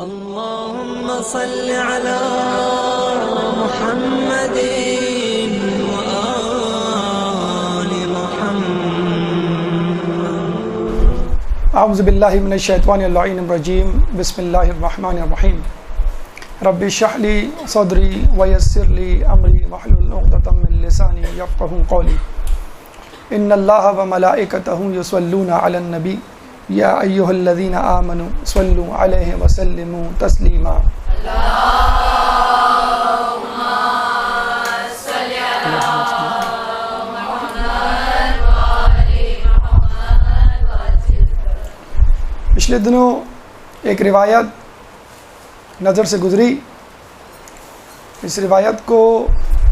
اللهم صل على محمد وآل محمد. اعوذ باللہ من الشیطان اللعین الرجیم. بسم اللہ الرحمن الرحیم. رب اشرح لی صدری ویسر لی امری واحلل عقدۃ من لسانی یفقہوا قولی. ان اللہ وملائکتہ یصلون علی النبی یا ایھا الذین آمنوا صلوا علیہ وسلموا تسلیما. اللہم صل علی محمد وآل محمد. پچھلے دنوں ایک روایت نظر سے گزری. اس روایت کو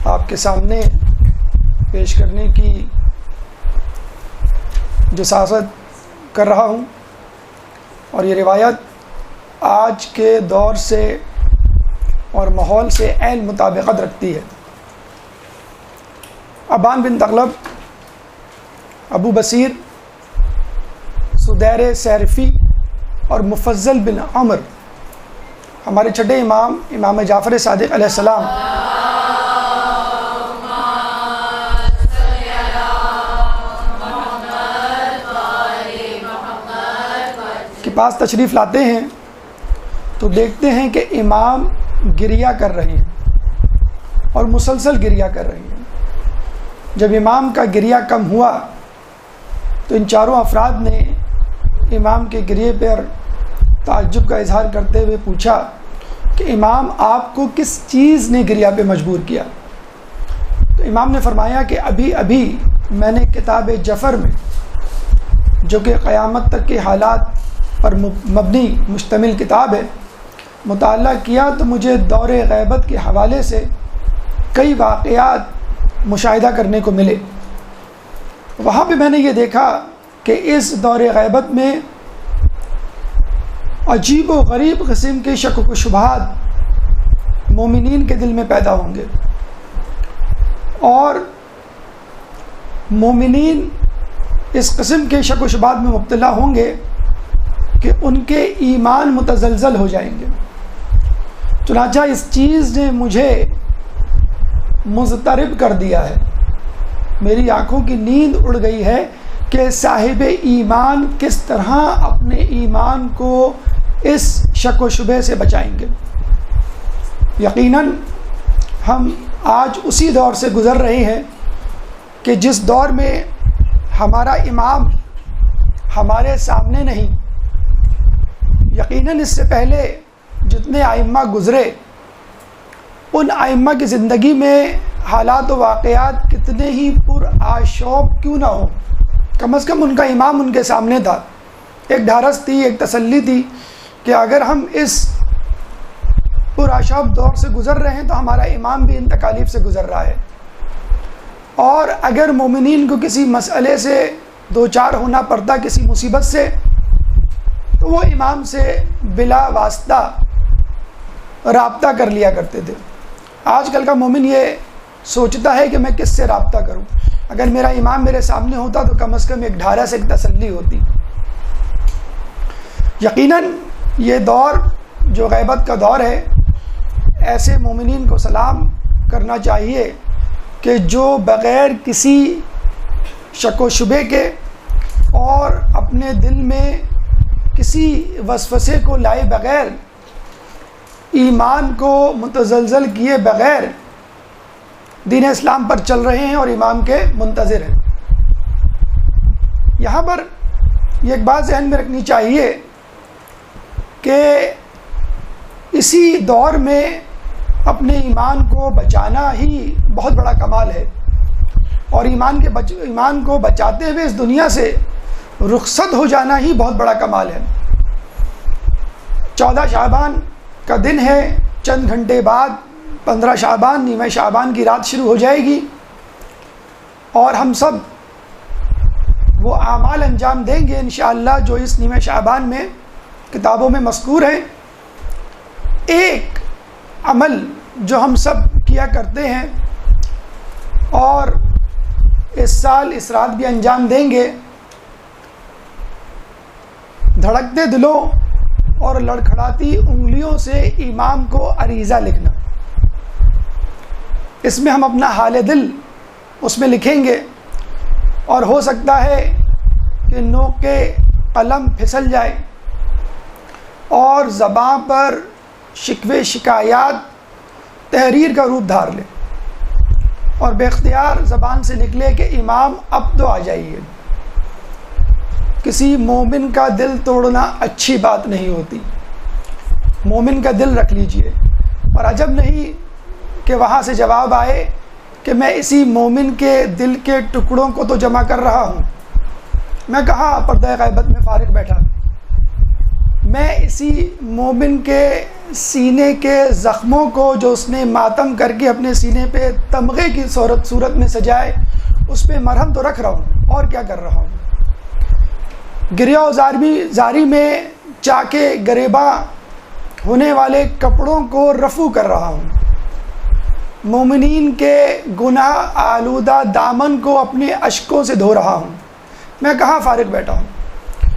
آپ کے سامنے پیش کرنے کی جسارت کر رہا ہوں، اور یہ روایت آج کے دور سے اور ماحول سے عین مطابقت رکھتی ہے. ابان بن تغلب، ابو بصیر، سدیر سیرفی اور مفضل بن عمر ہمارے چھٹے امام جعفر صادق علیہ السلام کے پاس تشریف لاتے ہیں تو دیکھتے ہیں کہ امام گریہ کر رہے ہیں اور مسلسل گریہ کر رہے ہیں. جب امام کا گریہ کم ہوا تو ان چاروں افراد نے امام کے گریہ پر تعجب کا اظہار کرتے ہوئے پوچھا کہ امام آپ کو کس چیز نے گریہ پہ مجبور کیا؟ تو امام نے فرمایا کہ ابھی میں نے کتاب جفر میں، جو کہ قیامت تک کے حالات پر مبنی مشتمل کتاب ہے، مطالعہ کیا تو مجھے دور غیبت کے حوالے سے کئی واقعات مشاہدہ کرنے کو ملے. وہاں پہ میں نے یہ دیکھا کہ اس دور غیبت میں عجیب و غریب قسم کے شک و شبہات مومنین کے دل میں پیدا ہوں گے، اور مومنین اس قسم کے شک و شبہات میں مبتلا ہوں گے کہ ان کے ایمان متزلزل ہو جائیں گے. چنانچہ اس چیز نے مجھے مضطرب کر دیا ہے، میری آنکھوں کی نیند اڑ گئی ہے کہ صاحب ایمان کس طرح اپنے ایمان کو اس شک و شبہ سے بچائیں گے. یقیناً ہم آج اسی دور سے گزر رہے ہیں کہ جس دور میں ہمارا امام ہمارے سامنے نہیں، یقیناً اس سے پہلے جتنے ائمہ گزرے ان ائمہ کی زندگی میں حالات و واقعات کتنے ہی پر آشوب کیوں نہ ہوں، کم از کم ان کا امام ان کے سامنے تھا. ایک ڈھارس تھی، ایک تسلی تھی کہ اگر ہم اس پر آشوب دور سے گزر رہے ہیں تو ہمارا امام بھی ان تکالیف سے گزر رہا ہے. اور اگر مومنین کو کسی مسئلے سے دوچار ہونا پڑتا، کسی مصیبت سے، تو وہ امام سے بلا واسطہ رابطہ کر لیا کرتے تھے. آج کل کا مومن یہ سوچتا ہے کہ میں کس سے رابطہ کروں، اگر میرا امام میرے سامنے ہوتا تو کم از کم ایک ڈھارس، ایک تسلی ہوتی. یقیناً یہ دور جو غیبت کا دور ہے، ایسے مومنین کو سلام کرنا چاہیے کہ جو بغیر کسی شک و شبہ کے اور اپنے دل میں کسی وسوسے کو لائے بغیر، ایمان کو متزلزل کیے بغیر دین اسلام پر چل رہے ہیں اور امام کے منتظر ہیں. یہاں پر یہ ایک بات ذہن میں رکھنی چاہیے کہ اسی دور میں اپنے ایمان کو بچانا ہی بہت بڑا کمال ہے، اور ایمان کو بچاتے ہوئے اس دنیا سے رخصت ہو جانا ہی بہت بڑا کمال ہے. 14 شعبان کا دن ہے، چند گھنٹے بعد 15 شعبان، نیمہ شعبان کی رات شروع ہو جائے گی، اور ہم سب وہ اعمال انجام دیں گے انشاءاللہ جو اس نیمہ شعبان میں کتابوں میں مذکور ہیں. ایک عمل جو ہم سب کیا کرتے ہیں اور اس سال اس رات بھی انجام دیں گے، دھڑکتے دلوں اور لڑکھڑاتی انگلیوں سے امام کو عریضہ لکھنا. اس میں ہم اپنا حال دل اس میں لکھیں گے، اور ہو سکتا ہے کہ نوک کے قلم پھسل جائے اور زبان پر شکوے شکایات تحریر کا روپ دھار لے، اور بے اختیار زبان سے نکلے کہ امام اب تو آ جائیے. کسی مومن کا دل توڑنا اچھی بات نہیں ہوتی. مومن کا دل رکھ لیجئے. اور عجب نہیں کہ وہاں سے جواب آئے کہ میں اسی مومن کے دل کے ٹکڑوں کو تو جمع کر رہا ہوں. میں کہاں پردہ غیبت میں فارغ بیٹھا، میں اسی مومن کے سینے کے زخموں کو جو اس نے ماتم کر کے اپنے سینے پہ تمغے کی صورت میں سجائے، اس پہ مرہم تو رکھ رہا ہوں. اور کیا کر رہا ہوں؟ گریہ و زاری میں چاکے گریباں ہونے والے کپڑوں کو رفو کر رہا ہوں. مومنین کے گناہ آلودہ دامن کو اپنے اشکوں سے دھو رہا ہوں. میں کہاں فارغ بیٹھا ہوں؟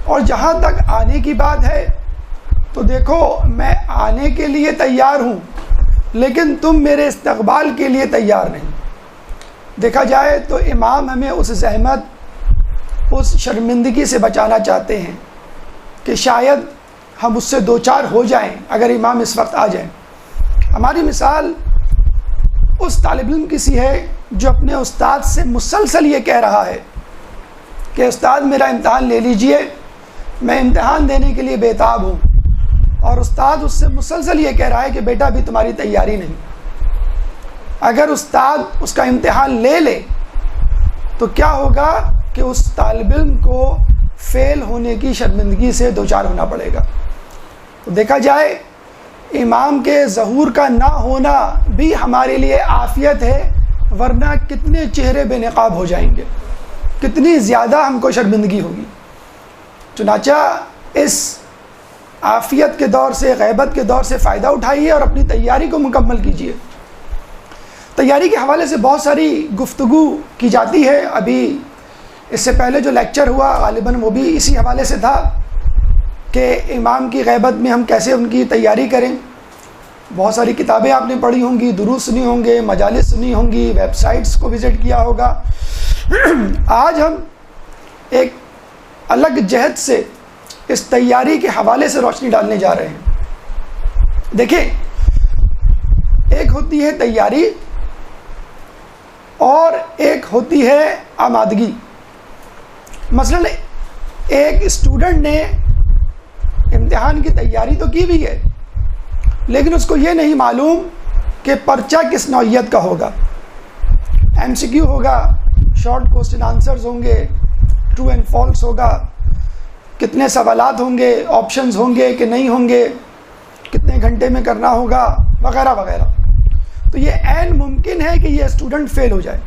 اور جہاں تک آنے کی بات ہے تو دیکھو، میں آنے کے لیے تیار ہوں، لیکن تم میرے استقبال کے لیے تیار نہیں. دیکھا جائے تو امام ہمیں اس زحمت، اس شرمندگی سے بچانا چاہتے ہیں کہ شاید ہم اس سے دو چار ہو جائیں اگر امام اس وقت آ جائیں. ہماری مثال اس طالب علم کی سی ہے جو اپنے استاد سے مسلسل یہ کہہ رہا ہے کہ استاد میرا امتحان لے لیجئے، میں امتحان دینے کے لیے بےتاب ہوں. اور استاد اس سے مسلسل یہ کہہ رہا ہے کہ بیٹا ابھی تمہاری تیاری نہیں. اگر استاد اس کا امتحان لے لے تو کیا ہوگا کہ اس طالب علم کو فیل ہونے کی شرمندگی سے دوچار ہونا پڑے گا. تو دیکھا جائے امام کے ظہور کا نہ ہونا بھی ہمارے لیے عافیت ہے، ورنہ کتنے چہرے بے نقاب ہو جائیں گے، کتنی زیادہ ہم کو شرمندگی ہوگی. چنانچہ اس عافیت کے دور سے، غیبت کے دور سے فائدہ اٹھائیے اور اپنی تیاری کو مکمل کیجیے. تیاری کے حوالے سے بہت ساری گفتگو کی جاتی ہے. ابھی اس سے پہلے جو لیکچر ہوا غالباً وہ بھی اسی حوالے سے تھا کہ امام کی غیبت میں ہم کیسے ان کی تیاری کریں. بہت ساری کتابیں آپ نے پڑھی ہوں گی، دروس سنی ہوں گے، مجالس سنی ہوں گی، ویب سائٹس کو وزٹ کیا ہوگا. آج ہم ایک الگ جہت سے اس تیاری کے حوالے سے روشنی ڈالنے جا رہے ہیں. دیکھیں، ایک ہوتی ہے تیاری اور ایک ہوتی ہے آمادگی. مثلا ایک اسٹوڈنٹ نے امتحان کی تیاری تو کی بھی ہے، لیکن اس کو یہ نہیں معلوم کہ پرچہ کس نوعیت کا ہوگا. ایم سی کیو ہوگا، شارٹ کوسچن آنسرز ہوں گے، ٹرو اینڈ فالس ہوگا، کتنے سوالات ہوں گے، آپشنز ہوں گے کہ نہیں ہوں گے، کتنے گھنٹے میں کرنا ہوگا، وغیرہ وغیرہ. تو یہ عین ممکن ہے کہ یہ اسٹوڈنٹ فیل ہو جائے.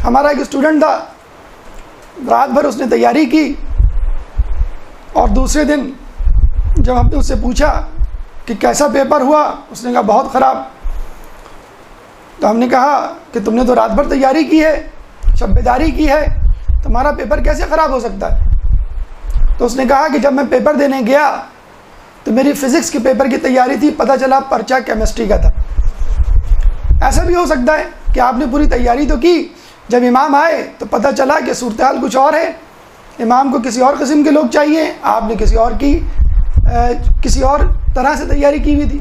ہمارا ایک اسٹوڈنٹ تھا، رات بھر اس نے تیاری کی، اور دوسرے دن جب ہم نے اس سے پوچھا کہ کیسا پیپر ہوا، اس نے کہا بہت خراب. تو ہم نے کہا کہ تم نے تو رات بھر تیاری کی ہے، شب بیداری کی ہے، تمہارا پیپر کیسے خراب ہو سکتا ہے؟ تو اس نے کہا کہ جب میں پیپر دینے گیا تو میری فزکس کے پیپر کی تیاری تھی، پتہ چلا پرچہ کیمسٹری کا تھا. ایسا بھی ہو سکتا ہے کہ آپ نے پوری تیاری تو کی، جب امام آئے تو پتہ چلا کہ صورتحال کچھ اور ہے، امام کو کسی اور قسم کے لوگ چاہیے، آپ نے کسی اور طرح سے تیاری کی ہوئی تھی.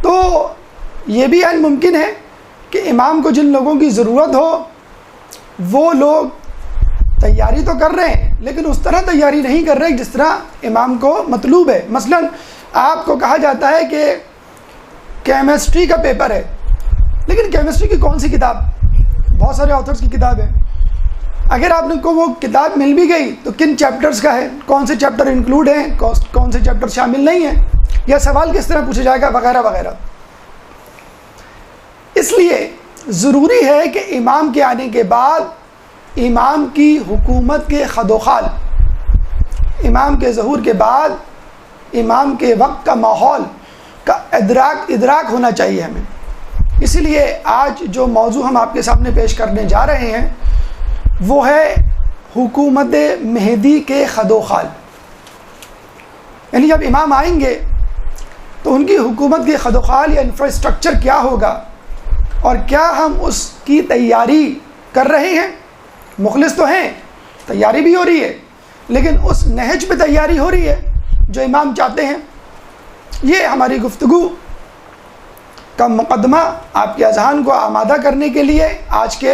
تو یہ بھی عین ممکن ہے کہ امام کو جن لوگوں کی ضرورت ہو وہ لوگ تیاری تو کر رہے ہیں، لیکن اس طرح تیاری نہیں کر رہے جس طرح امام کو مطلوب ہے. مثلا آپ کو کہا جاتا ہے کہ کیمسٹری کا پیپر ہے، لیکن کیمسٹری کی کون سی کتاب؟ بہت سارے آتھرز کی کتاب ہے. اگر آپ کو وہ کتاب مل بھی گئی تو کن چیپٹرز کا ہے، کون سے چیپٹر انکلوڈ ہیں، کون سے چیپٹر شامل نہیں ہیں، یا سوال کس طرح پوچھا جائے گا، وغیرہ وغیرہ. اس لیے ضروری ہے کہ امام کے آنے کے بعد امام کی حکومت کے خدوخال، امام کے ظہور کے بعد امام کے وقت کا ماحول کا ادراک ہونا چاہیے ہمیں. اسی لیے آج جو موضوع ہم آپ کے سامنے پیش کرنے جا رہے ہیں وہ ہے حکومت مہدی کے خدوخال. یعنی جب امام آئیں گے تو ان کی حکومت کی خدوخال یا انفراسٹرکچر کیا ہوگا، اور کیا ہم اس کی تیاری کر رہے ہیں؟ مخلص تو ہیں، تیاری بھی ہو رہی ہے، لیکن اس نہج پہ تیاری ہو رہی ہے جو امام چاہتے ہیں؟ یہ ہماری گفتگو کا مقدمہ آپ کے اذہان کو آمادہ کرنے کے لیے آج کے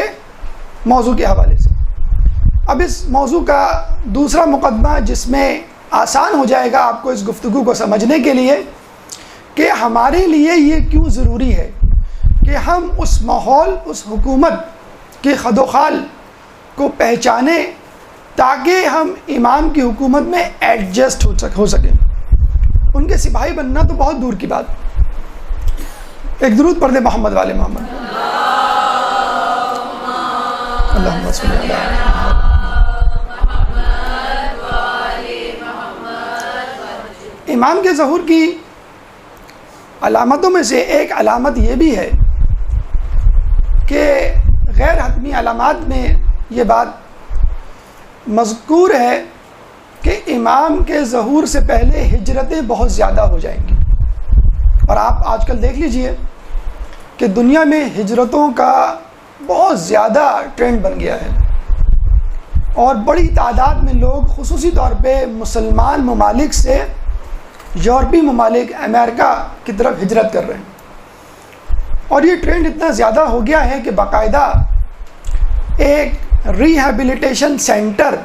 موضوع کے حوالے سے۔ اب اس موضوع کا دوسرا مقدمہ جس میں آسان ہو جائے گا آپ کو اس گفتگو کو سمجھنے کے لیے کہ ہمارے لیے یہ کیوں ضروری ہے کہ ہم اس ماحول، اس حکومت کے خد و خال کو پہچانیں تاکہ ہم امام کی حکومت میں ایڈجسٹ ہو سکیں۔ ان کے سپاہی بننا تو بہت دور کی بات۔ ایک درود پڑھ دیں محمد والے محمد۔ اللہم صلی علی محمد۔ امام کے ظہور کی علامتوں میں سے ایک علامت یہ بھی ہے کہ غیر حتمی علامات میں یہ بات مذکور ہے کہ امام کے ظہور سے پہلے ہجرتیں بہت زیادہ ہو جائیں گی، اور آپ آج کل دیکھ لیجئے کہ دنیا میں ہجرتوں کا بہت زیادہ ٹرینڈ بن گیا ہے، اور بڑی تعداد میں لوگ خصوصی طور پہ مسلمان ممالک سے یورپی ممالک، امریکہ کی طرف ہجرت کر رہے ہیں، اور یہ ٹرینڈ اتنا زیادہ ہو گیا ہے کہ باقاعدہ ایک ریہیبلیٹیشن سینٹر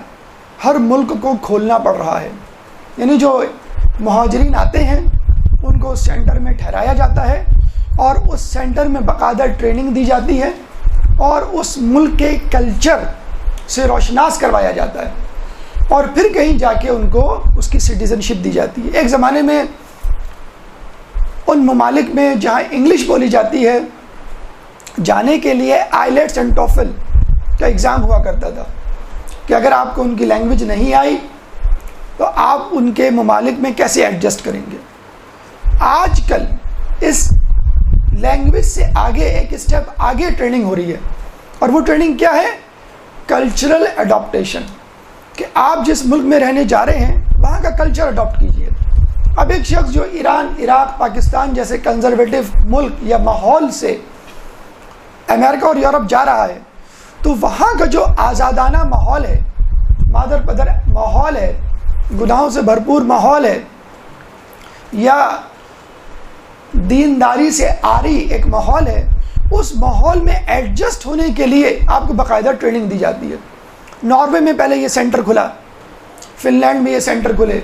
ہر ملک کو کھولنا پڑ رہا ہے۔ یعنی جو مہاجرین آتے ہیں ان کو اس سینٹر میں ٹھہرایا جاتا ہے، اور اس سینٹر میں باقاعدہ ٹریننگ دی جاتی ہے، اور اس ملک کے کلچر سے روشناس کروایا جاتا ہے، اور پھر کہیں جا کے ان کو اس کی سٹیزن شپ دی جاتی ہے۔ ایک زمانے میں ان ممالک میں جہاں انگلش بولی جاتی ہے جانے کے لیے آئیلیٹس اینڈ ٹوفل کا ایگزام ہوا کرتا تھا کہ اگر آپ کو ان کی لینگویج نہیں آئی تو آپ ان کے ممالک میں کیسے ایڈجسٹ کریں گے۔ آج کل اس لینگویج سے آگے ایک اسٹیپ آگے ٹریننگ ہو رہی ہے، اور وہ ٹریننگ کیا ہے؟ کلچرل اڈاپٹیشن، کہ آپ جس ملک میں رہنے جا رہے ہیں وہاں کا کلچر اڈاپٹ کیجئے۔ اب ایک شخص جو ایران، عراق، پاکستان جیسے کنزرویٹو ملک یا ماحول سے امریکہ اور یورپ جا رہا ہے تو وہاں کا جو آزادانہ ماحول ہے، مادر پدر ماحول ہے، گناہوں سے بھرپور ماحول ہے، یا دینداری سے آری ایک ماحول ہے، اس ماحول میں ایڈجسٹ ہونے کے لیے آپ کو باقاعدہ ٹریننگ دی جاتی ہے۔ ناروے میں پہلے یہ سینٹر کھلا، فن لینڈ میں یہ سینٹر کھلے،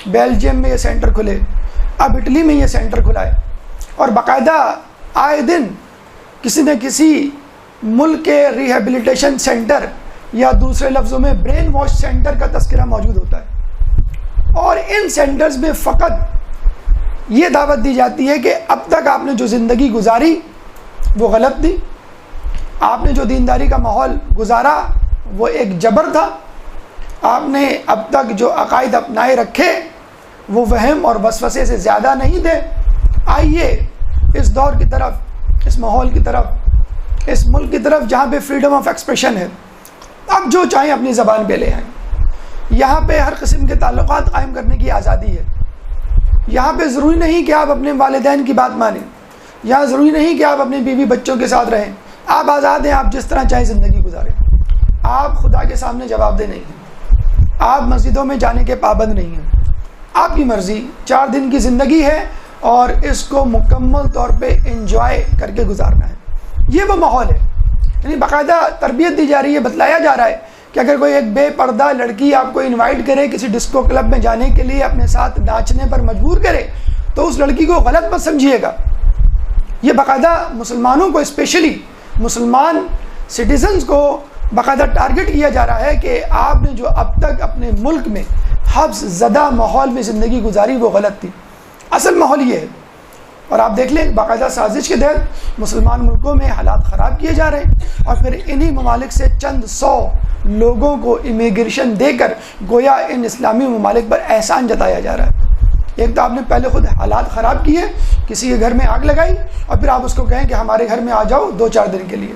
بیلجیم میں یہ سینٹر کھلے، اب اٹلی میں یہ سینٹر کھلا ہے، اور باقاعدہ آئے دن کسی نہ کسی ملک کے ریہیبلیٹیشن سینٹر یا دوسرے لفظوں میں برین واش سینٹر کا تذکرہ موجود ہوتا ہے، اور ان سینٹرز میں فقط یہ دعوت دی جاتی ہے کہ اب تک آپ نے جو زندگی گزاری وہ غلط تھی، آپ نے جو دینداری کا ماحول گزارا وہ ایک جبر تھا، آپ نے اب تک جو عقائد اپنائے رکھے وہ وہم اور وسوسے سے زیادہ نہیں تھے، آئیے اس دور کی طرف، اس ماحول کی طرف، اس ملک کی طرف جہاں پہ فریڈم آف ایکسپریشن ہے، آپ جو چاہیں اپنی زبان پہ لے آئیں، یہاں پہ ہر قسم کے تعلقات قائم کرنے کی آزادی ہے، یہاں پہ ضروری نہیں کہ آپ اپنے والدین کی بات مانیں، یہاں ضروری نہیں کہ آپ اپنے بیوی بچوں کے ساتھ رہیں، آپ آزاد ہیں، آپ جس طرح چاہیں زندگی گزاریں، آپ خدا کے سامنے جواب دہ نہیں ہیں، آپ مسجدوں میں جانے کے پابند نہیں ہیں، آپ کی مرضی، 4 دن کی زندگی ہے اور اس کو مکمل طور پہ انجوائے کر کے گزارنا ہے۔ یہ وہ ماحول ہے، یعنی باقاعدہ تربیت دی جا رہی ہے، بتلایا جا رہا ہے کہ اگر کوئی ایک بے پردہ لڑکی آپ کو انوائٹ کرے کسی ڈسکو کلب میں جانے کے لیے، اپنے ساتھ ناچنے پر مجبور کرے، تو اس لڑکی کو غلط مت سمجھیے گا۔ یہ باقاعدہ مسلمانوں کو، اسپیشلی مسلمان سٹیزنز کو باقاعدہ ٹارگٹ کیا جا رہا ہے کہ آپ نے جو اب تک اپنے ملک میں حبس زدہ ماحول میں زندگی گزاری وہ غلط تھی۔ اصل ماحول یہ ہے، اور آپ دیکھ لیں باقاعدہ سازش کے تحت مسلمان ملکوں میں حالات خراب کیے جا رہے ہیں، اور پھر انہی ممالک سے چند 100 لوگوں کو امیگریشن دے کر گویا ان اسلامی ممالک پر احسان جتایا جا رہا ہے۔ ایک تو آپ نے پہلے خود حالات خراب کیے، کسی کے گھر میں آگ لگائی، اور پھر آپ اس کو کہیں کہ ہمارے گھر میں آ جاؤ 2-4 دن کے لیے۔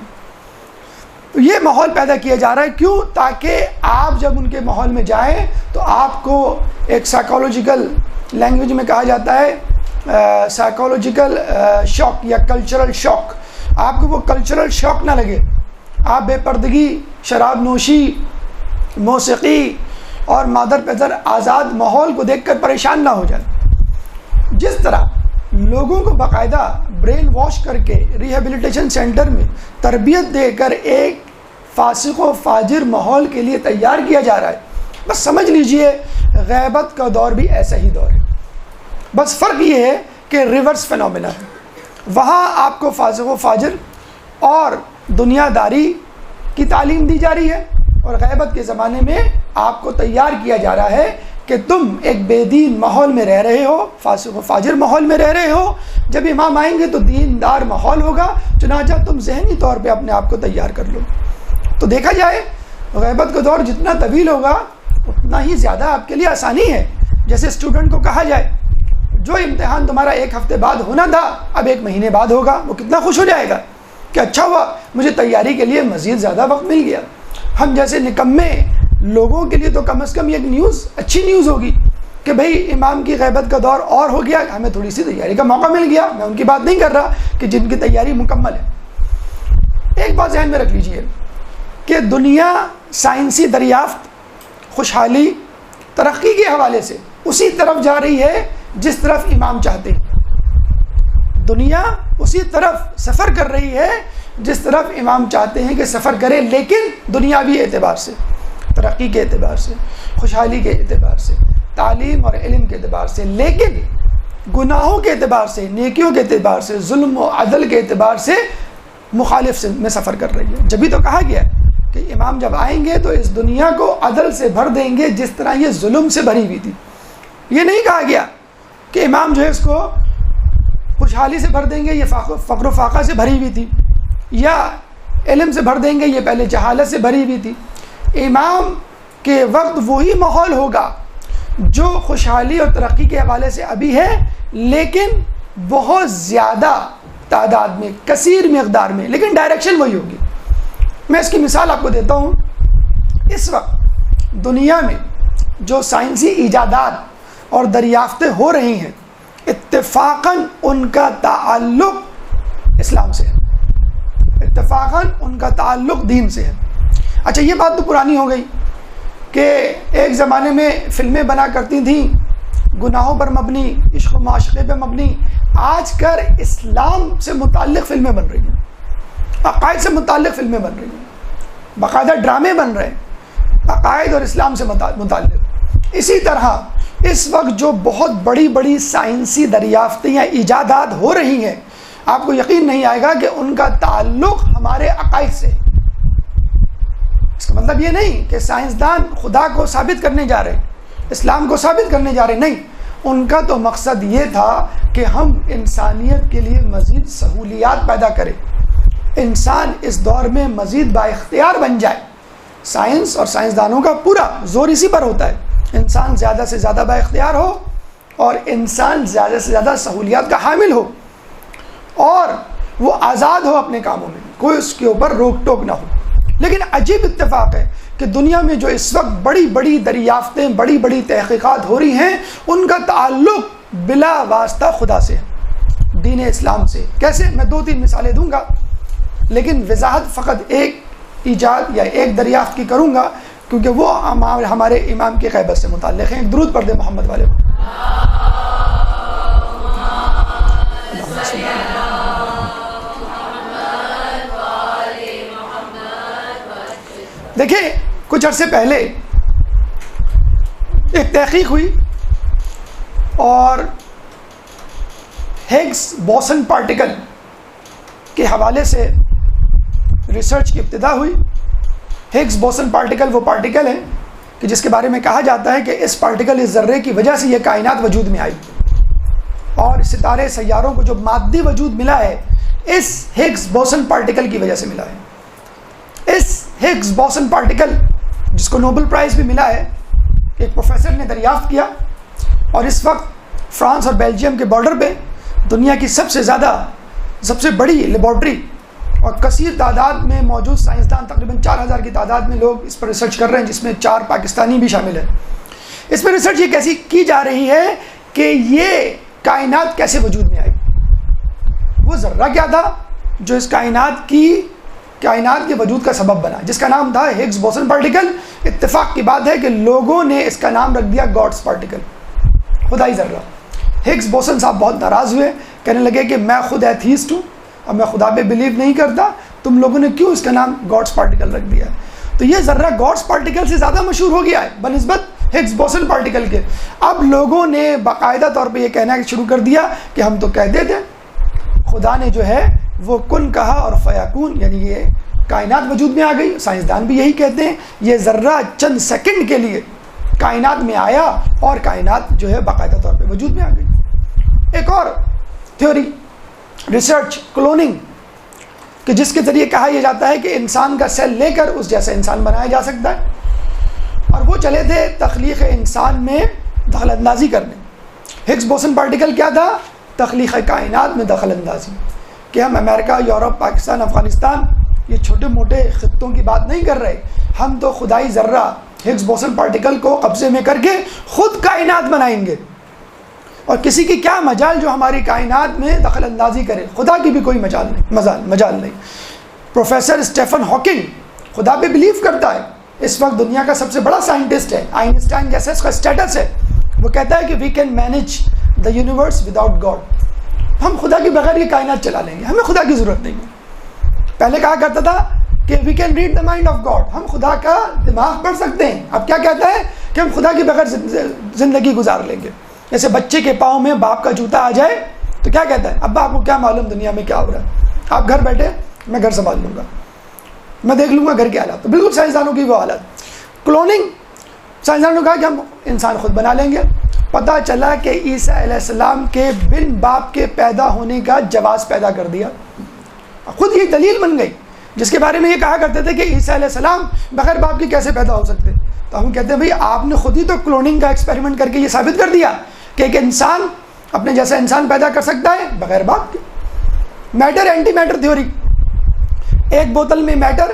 تو یہ ماحول پیدا کیا جا رہا ہے. کیوں؟ تاکہ آپ جب ان کے ماحول میں جائیں تو آپ کو ایک سائیکالوجیکل لینگویج میں کہا جاتا ہے سائیکالوجیکل شاک یا کلچرل شاک. آپ کو وہ کلچرل شاک نہ لگے. آپ بے پردگی، شراب نوشی، موسیقی اور مادر پدر آزاد ماحول کو دیکھ کر پریشان نہ ہو جائیں. جس طرح لوگوں کو باقاعدہ برین واش کر کے ریہیبلیٹیشن سینٹر میں تربیت دے کر ایک فاسق و فاجر ماحول کے لیے تیار کیا جا رہا ہے، بس سمجھ لیجئے غیبت کا دور بھی ایسا ہی دور ہے. بس فرق یہ ہے کہ ریورس فینومینا ہے. وہاں آپ کو فاسق و فاجر اور دنیا داری کی تعلیم دی جا رہی ہے، اور غیبت کے زمانے میں آپ کو تیار کیا جا رہا ہے کہ تم ایک بے دین ماحول میں رہ رہے ہو، فاسق و فاجر ماحول میں رہ رہے ہو. جب امام آئیں گے تو دیندار ماحول ہوگا، چنانچہ تم ذہنی طور پہ اپنے آپ کو تیار کر لو. تو دیکھا جائے غیبت کا دور جتنا طویل ہوگا اتنا ہی زیادہ آپ کے لیے آسانی ہے. جیسے اسٹوڈنٹ کو کہا جائے جو امتحان تمہارا 1 ہفتے بعد ہونا تھا اب 1 مہینے بعد ہوگا، وہ کتنا خوش ہو جائے گا کہ اچھا ہوا مجھے تیاری کے لیے مزید زیادہ وقت مل گیا. ہم جیسے نکمے لوگوں کے لیے تو کم از کم یہ ایک نیوز، اچھی نیوز ہوگی کہ بھئی امام کی غیبت کا دور اور ہو گیا، ہمیں تھوڑی سی تیاری کا موقع مل گیا. میں ان کی بات نہیں کر رہا کہ جن کی تیاری مکمل ہے. ایک بات ذہن میں رکھ لیجئے کہ دنیا سائنسی دریافت، خوشحالی، ترقی کے حوالے سے اسی طرف جا رہی ہے جس طرف امام چاہتے ہیں. دنیا اسی طرف سفر کر رہی ہے جس طرف امام چاہتے ہیں کہ سفر کرے، لیکن دنیاوی اعتبار سے، ترقی کے اعتبار سے، خوشحالی کے اعتبار سے، تعلیم اور علم کے اعتبار سے، لیکن گناہوں کے اعتبار سے، نیکیوں کے اعتبار سے، ظلم و عدل کے اعتبار سے مخالف میں سفر کر رہی ہے. جبھی تو کہا گیا کہ امام جب آئیں گے تو اس دنیا کو عدل سے بھر دیں گے جس طرح یہ ظلم سے بھری ہوئی تھی. یہ نہیں کہا گیا کہ امام جو ہے اس کو خوشحالی سے بھر دیں گے، یہ فقر و فاقہ سے بھری ہوئی تھی، یا علم سے بھر دیں گے، یہ پہلے جہالت سے بھری ہوئی تھی. امام کے وقت وہی ماحول ہوگا جو خوشحالی اور ترقی کے حوالے سے ابھی ہے، لیکن بہت زیادہ تعداد میں، کثیر مقدار میں، لیکن ڈائریکشن وہی ہوگی. میں اس کی مثال آپ کو دیتا ہوں. اس وقت دنیا میں جو سائنسی ایجادات اور دریافتیں ہو رہی ہیں اتفاقاً ان کا تعلق اسلام سے ہے، اتفاقاً ان کا تعلق دین سے ہے. اچھا یہ بات تو پرانی ہو گئی کہ ایک زمانے میں فلمیں بنا کرتی تھیں گناہوں پر مبنی، عشق و معاشقے پہ مبنی. آج کل اسلام سے متعلق فلمیں بن رہی ہیں، عقائد سے متعلق فلمیں بن رہی ہیں، باقاعدہ ڈرامے بن رہے ہیں عقائد اور اسلام سے متعلق. اسی طرح اس وقت جو بہت بڑی بڑی سائنسی دریافتیں یا ایجادات ہو رہی ہیں، آپ کو یقین نہیں آئے گا کہ ان کا تعلق ہمارے عقائد سے. اس کا مطلب یہ نہیں کہ سائنسدان خدا کو ثابت کرنے جا رہے، اسلام کو ثابت کرنے جا رہے، نہیں. ان کا تو مقصد یہ تھا کہ ہم انسانیت کے لیے مزید سہولیات پیدا کریں، انسان اس دور میں مزید با اختیار بن جائے. سائنس اور سائنسدانوں کا پورا زور اسی پر ہوتا ہے، انسان زیادہ سے زیادہ با اختیار ہو اور انسان زیادہ سے زیادہ سہولیات کا حامل ہو اور وہ آزاد ہو اپنے کاموں میں، کوئی اس کے اوپر روک ٹوک نہ ہو. لیکن عجیب اتفاق ہے کہ دنیا میں جو اس وقت بڑی بڑی دریافتیں، بڑی بڑی تحقیقات ہو رہی ہیں، ان کا تعلق بلا واسطہ خدا سے ہے، دین اسلام سے. کیسے؟ میں 2-3 مثالیں دوں گا، لیکن وضاحت فقط ایک ایجاد یا ایک دریافت کی کروں گا کیونکہ وہ ہمارے امام کی غیبت سے متعلق ہیں. ایک درود پڑھ دیں محمد والے کو. دیکھیں کچھ عرصے پہلے ایک تحقیق ہوئی اور ہگس بوسن پارٹیکل کے حوالے سے ریسرچ کی ابتدا ہوئی. ہگس بوسن پارٹیکل وہ پارٹیکل ہے کہ جس کے بارے میں کہا جاتا ہے کہ اس پارٹیکل، اس ذرے کی وجہ سے یہ کائنات وجود میں آئی اور ستارے سیاروں کو جو مادی وجود ملا ہے اس ہگس بوسن پارٹیکل کی وجہ سے ملا ہے. اس ہگس بوسن پارٹیکل جس کو نوبل پرائز بھی ملا ہے، ایک پروفیسر نے دریافت کیا اور اس وقت فرانس اور بیلجیم کے بارڈر پہ دنیا کی سب سے بڑی لیبارٹری اور کثیر تعداد میں موجود سائنسدان، تقریباً 4000 کی تعداد میں لوگ اس پر ریسرچ کر رہے ہیں، جس میں 4 پاکستانی بھی شامل ہیں۔ اس میں ریسرچ یہ کیسی کی جا رہی ہے کہ یہ کائنات کیسے وجود میں آئی، وہ ذرہ کیا تھا جو اس کائنات کے وجود کا سبب بنا، جس کا نام تھا ہگز بوسن پارٹیکل۔ اتفاق کی بات ہے کہ لوگوں نے اس کا نام رکھ دیا گاڈس پارٹیکل، خدائی ذرہ۔ ہگز بوسن صاحب بہت ناراض ہوئے، کہنے لگے کہ میں خود ایتھیسٹ ہوں اور میں خدا پہ بلیو نہیں کرتا، تم لوگوں نے کیوں اس کا نام گاڈس پارٹیکل رکھ دیا؟ تو یہ ذرہ گاڈس پارٹیکل سے زیادہ مشہور ہو گیا ہے بنسبت ہگز بوسن پارٹیکل کے۔ اب لوگوں نے باقاعدہ طور پہ یہ کہنا شروع کر دیا کہ ہم تو کہتے تھے خدا نے جو ہے وہ کن کہا اور فیکون، یعنی یہ کائنات وجود میں آ گئی۔ سائنسدان بھی یہی کہتے ہیں، یہ ذرہ چند سیکنڈ کے لیے کائنات میں آیا اور کائنات جو ہے باقاعدہ طور پہ وجود میں آ گئی۔ ایک اور تھیوری ریسرچ کلوننگ، کہ جس کے ذریعے کہا یہ جاتا ہے کہ انسان کا سیل لے کر اس جیسا انسان بنایا جا سکتا ہے، اور وہ چلے تھے تخلیق انسان میں دخل اندازی کرنے۔ ہگز بوسن پارٹیکل کیا تھا؟ تخلیق کائنات میں دخل اندازی، کہ ہم امریکہ، یورپ، پاکستان، افغانستان، یہ چھوٹے موٹے خطوں کی بات نہیں کر رہے، ہم تو خدائی ذرہ ہگز بوسن پارٹیکل کو قبضے میں کر کے خود کائنات بنائیں گے، اور کسی کی کیا مجال جو ہماری کائنات میں دخل اندازی کرے، خدا کی بھی کوئی مجال نہیں۔ پروفیسر اسٹیفن ہاکنگ خدا پہ بلیو کرتا ہے، اس وقت دنیا کا سب سے بڑا سائنٹسٹ ہے، آئنسٹائن جیسا اس کا اسٹیٹس ہے۔ وہ کہتا ہے کہ we can manage the universe without God, ہم خدا کے بغیر یہ کائنات چلا لیں گے، ہمیں خدا کی ضرورت نہیں ہے۔ پہلے کہا کرتا تھا کہ we can read the mind of God, ہم خدا کا دماغ پڑھ سکتے ہیں۔ اب کیا کہتا ہے کہ ہم خدا کے بغیر زندگی گزار لیں گے۔ جیسے بچے کے پاؤں میں باپ کا جوتا آ جائے تو کیا کہتا ہے؟ ابا آپ کو کیا معلوم دنیا میں کیا ہو رہا ہے، آپ گھر بیٹھے، میں گھر سنبھال لوں گا، میں دیکھ لوں گا گھر کے حالات۔ تو بالکل سائنسدانوں کی وہ حالت۔ کلوننگ، سائنسدانوں نے کہا کہ ہم انسان خود بنا لیں گے۔ پتہ چلا کہ عیسیٰ علیہ السلام کے بن باپ کے پیدا ہونے کا جواز پیدا کر دیا، خود یہ دلیل بن گئی، جس کے بارے میں یہ کہا کرتے تھے کہ عیسیٰ علیہ السلام بغیر باپ کے کیسے پیدا ہو سکتے۔ تو ہم کہتے ہیں بھئی آپ نے خود ہی تو کلوننگ کا ایکسپیریمنٹ کر کے یہ ثابت کر دیا کہ ایک انسان اپنے جیسا انسان پیدا کر سکتا ہے بغیر باپ کے۔ میٹر اینٹی میٹر تھیوری، ایک بوتل میں میٹر،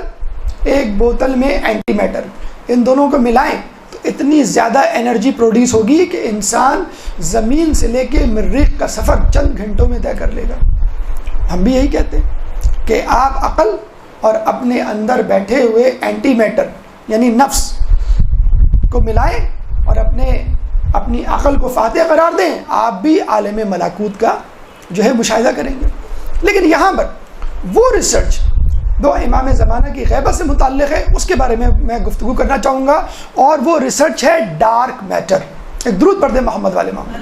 ایک بوتل میں اینٹی میٹر، ان دونوں کو ملائیں تو اتنی زیادہ انرجی پروڈیوس ہوگی کہ انسان زمین سے لے کے مریخ کا سفر چند گھنٹوں میں طے کر لے گا۔ ہم بھی یہی کہتے ہیں کہ آپ عقل اور اپنے اندر بیٹھے ہوئے اینٹی میٹر یعنی نفس کو ملائیں اور اپنی عقل کو فاتح قرار دیں، آپ بھی عالم ملکوت کا جو ہے مشاہدہ کریں گے۔ لیکن یہاں پر وہ ریسرچ جو امام زمانہ کی غیبت سے متعلق ہے اس کے بارے میں گفتگو کرنا چاہوں گا، اور وہ ریسرچ ہے ڈارک میٹر۔ ایک درود پڑھ دیں محمد والے محمد۔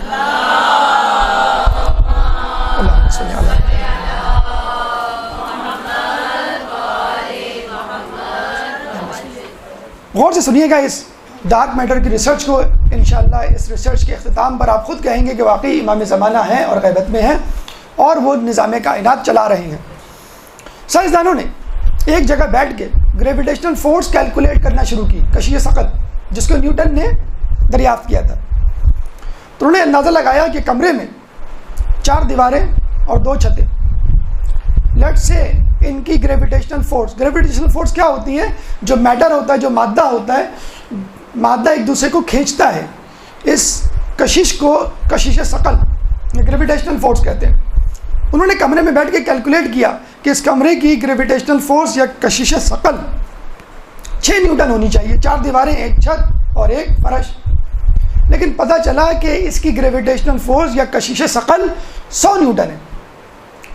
اللہم صلی علی غور سے سنیے گا اس ڈارک میٹر کی ریسرچ کو۔ انشاءاللہ اس ریسرچ کے اختتام پر آپ خود کہیں گے کہ واقعی امام زمانہ ہیں اور غیبت میں ہیں اور وہ نظام کائنات چلا رہے ہیں۔ سائنسدانوں نے ایک جگہ بیٹھ کے گریویٹیشنل فورس کیلکولیٹ کرنا شروع کی، کشش ثقل، جس کو نیوٹن نے دریافت کیا تھا۔ تو انہوں نے اندازہ لگایا کہ کمرے میں 4 دیواریں اور 2 چھتیں، لیٹ سے ان کی گریویٹیشنل فورس کیا ہوتی ہے؟ جو میٹر ہوتا ہے، جو مادہ ہوتا ہے، مادہ ایک دوسرے کو کھینچتا ہے، اس کشش کو کشش ثقل یا گریویٹیشنل فورس کہتے ہیں۔ انہوں نے کمرے میں بیٹھ کے کیلکولیٹ کیا کہ اس کمرے کی گریویٹیشنل فورس یا کشش ثقل 6 نیوٹن ہونی چاہیے، 4 دیواریں، 1 چھت اور 1 فرش۔ لیکن پتہ چلا کہ اس کی گریویٹیشنل فورس یا کشش ثقل 100 نیوٹن ہے،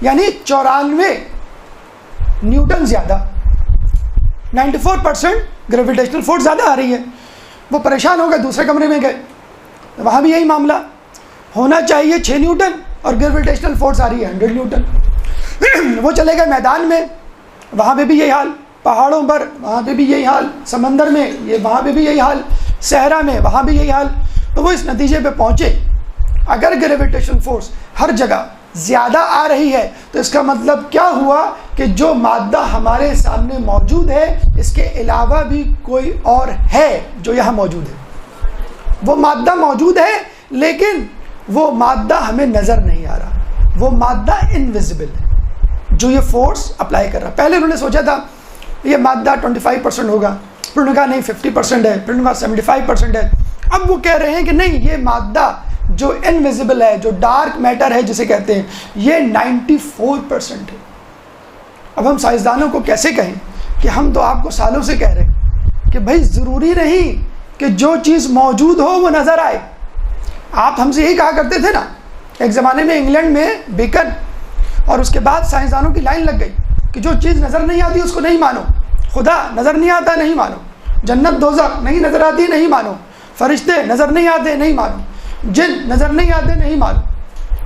یعنی 94 نیوٹن زیادہ، 94% گریویٹیشنل فورس زیادہ آ رہی ہے۔ وہ پریشان ہو گئے، دوسرے کمرے میں گئے، وہاں بھی یہی معاملہ، ہونا چاہیے 6 نیوٹن اور گریویٹیشنل فورس آ رہی ہے 100 نیوٹن۔ وہ چلے گئے میدان میں، وہاں پہ بھی یہی حال، پہاڑوں پر وہاں پہ بھی یہی حال، سمندر میں وہاں پہ بھی یہی حال، صحرا میں وہاں بھی یہی حال۔ تو وہ اس نتیجے پہ پہنچے اگر گریویٹیشن فورس ہر جگہ زیادہ آ رہی ہے تو اس کا مطلب کیا ہوا کہ جو مادہ ہمارے سامنے موجود ہے اس کے علاوہ بھی کوئی اور ہے جو یہاں موجود ہے۔ وہ مادہ موجود ہے لیکن وہ مادہ ہمیں نظر نہیں آ رہا، وہ مادہ انویزیبل ہے۔ جو یہ فورس اپلائی کر رہا ہے. پہلے انہوں نے سوچا تھا یہ مادہ 25% ہوگا, پھر انہوں نے کہا نہیں 50% ہے, پھر انہوں نے کہا 75% ہے. اب وہ کہہ رہے ہیں کہ نہیں, یہ مادہ جو انویزیبل ہے, جو ڈارک میٹر ہے جسے کہتے ہیں, یہ 94% ہے. اب ہم سائنسدانوں کو کیسے کہیں کہ ہم تو آپ کو سالوں سے کہہ رہے ہیں کہ بھائی ضروری نہیں کہ جو چیز موجود ہو وہ نظر آئے. آپ ہم سے یہی کہا کرتے تھے نا, ایک زمانے میں انگلینڈ میں بیکن, اور اس کے بعد سائنسدانوں کی لائن لگ گئی کہ جو چیز نظر نہیں آتی اس کو نہیں مانو. خدا نظر نہیں آتا نہیں مانو, جنت دوزخ نہیں نظر آتی نہیں مانو, فرشتے نظر نہیں آتے نہیں مانو, جن نظر نہیں آتے نہیں مانو.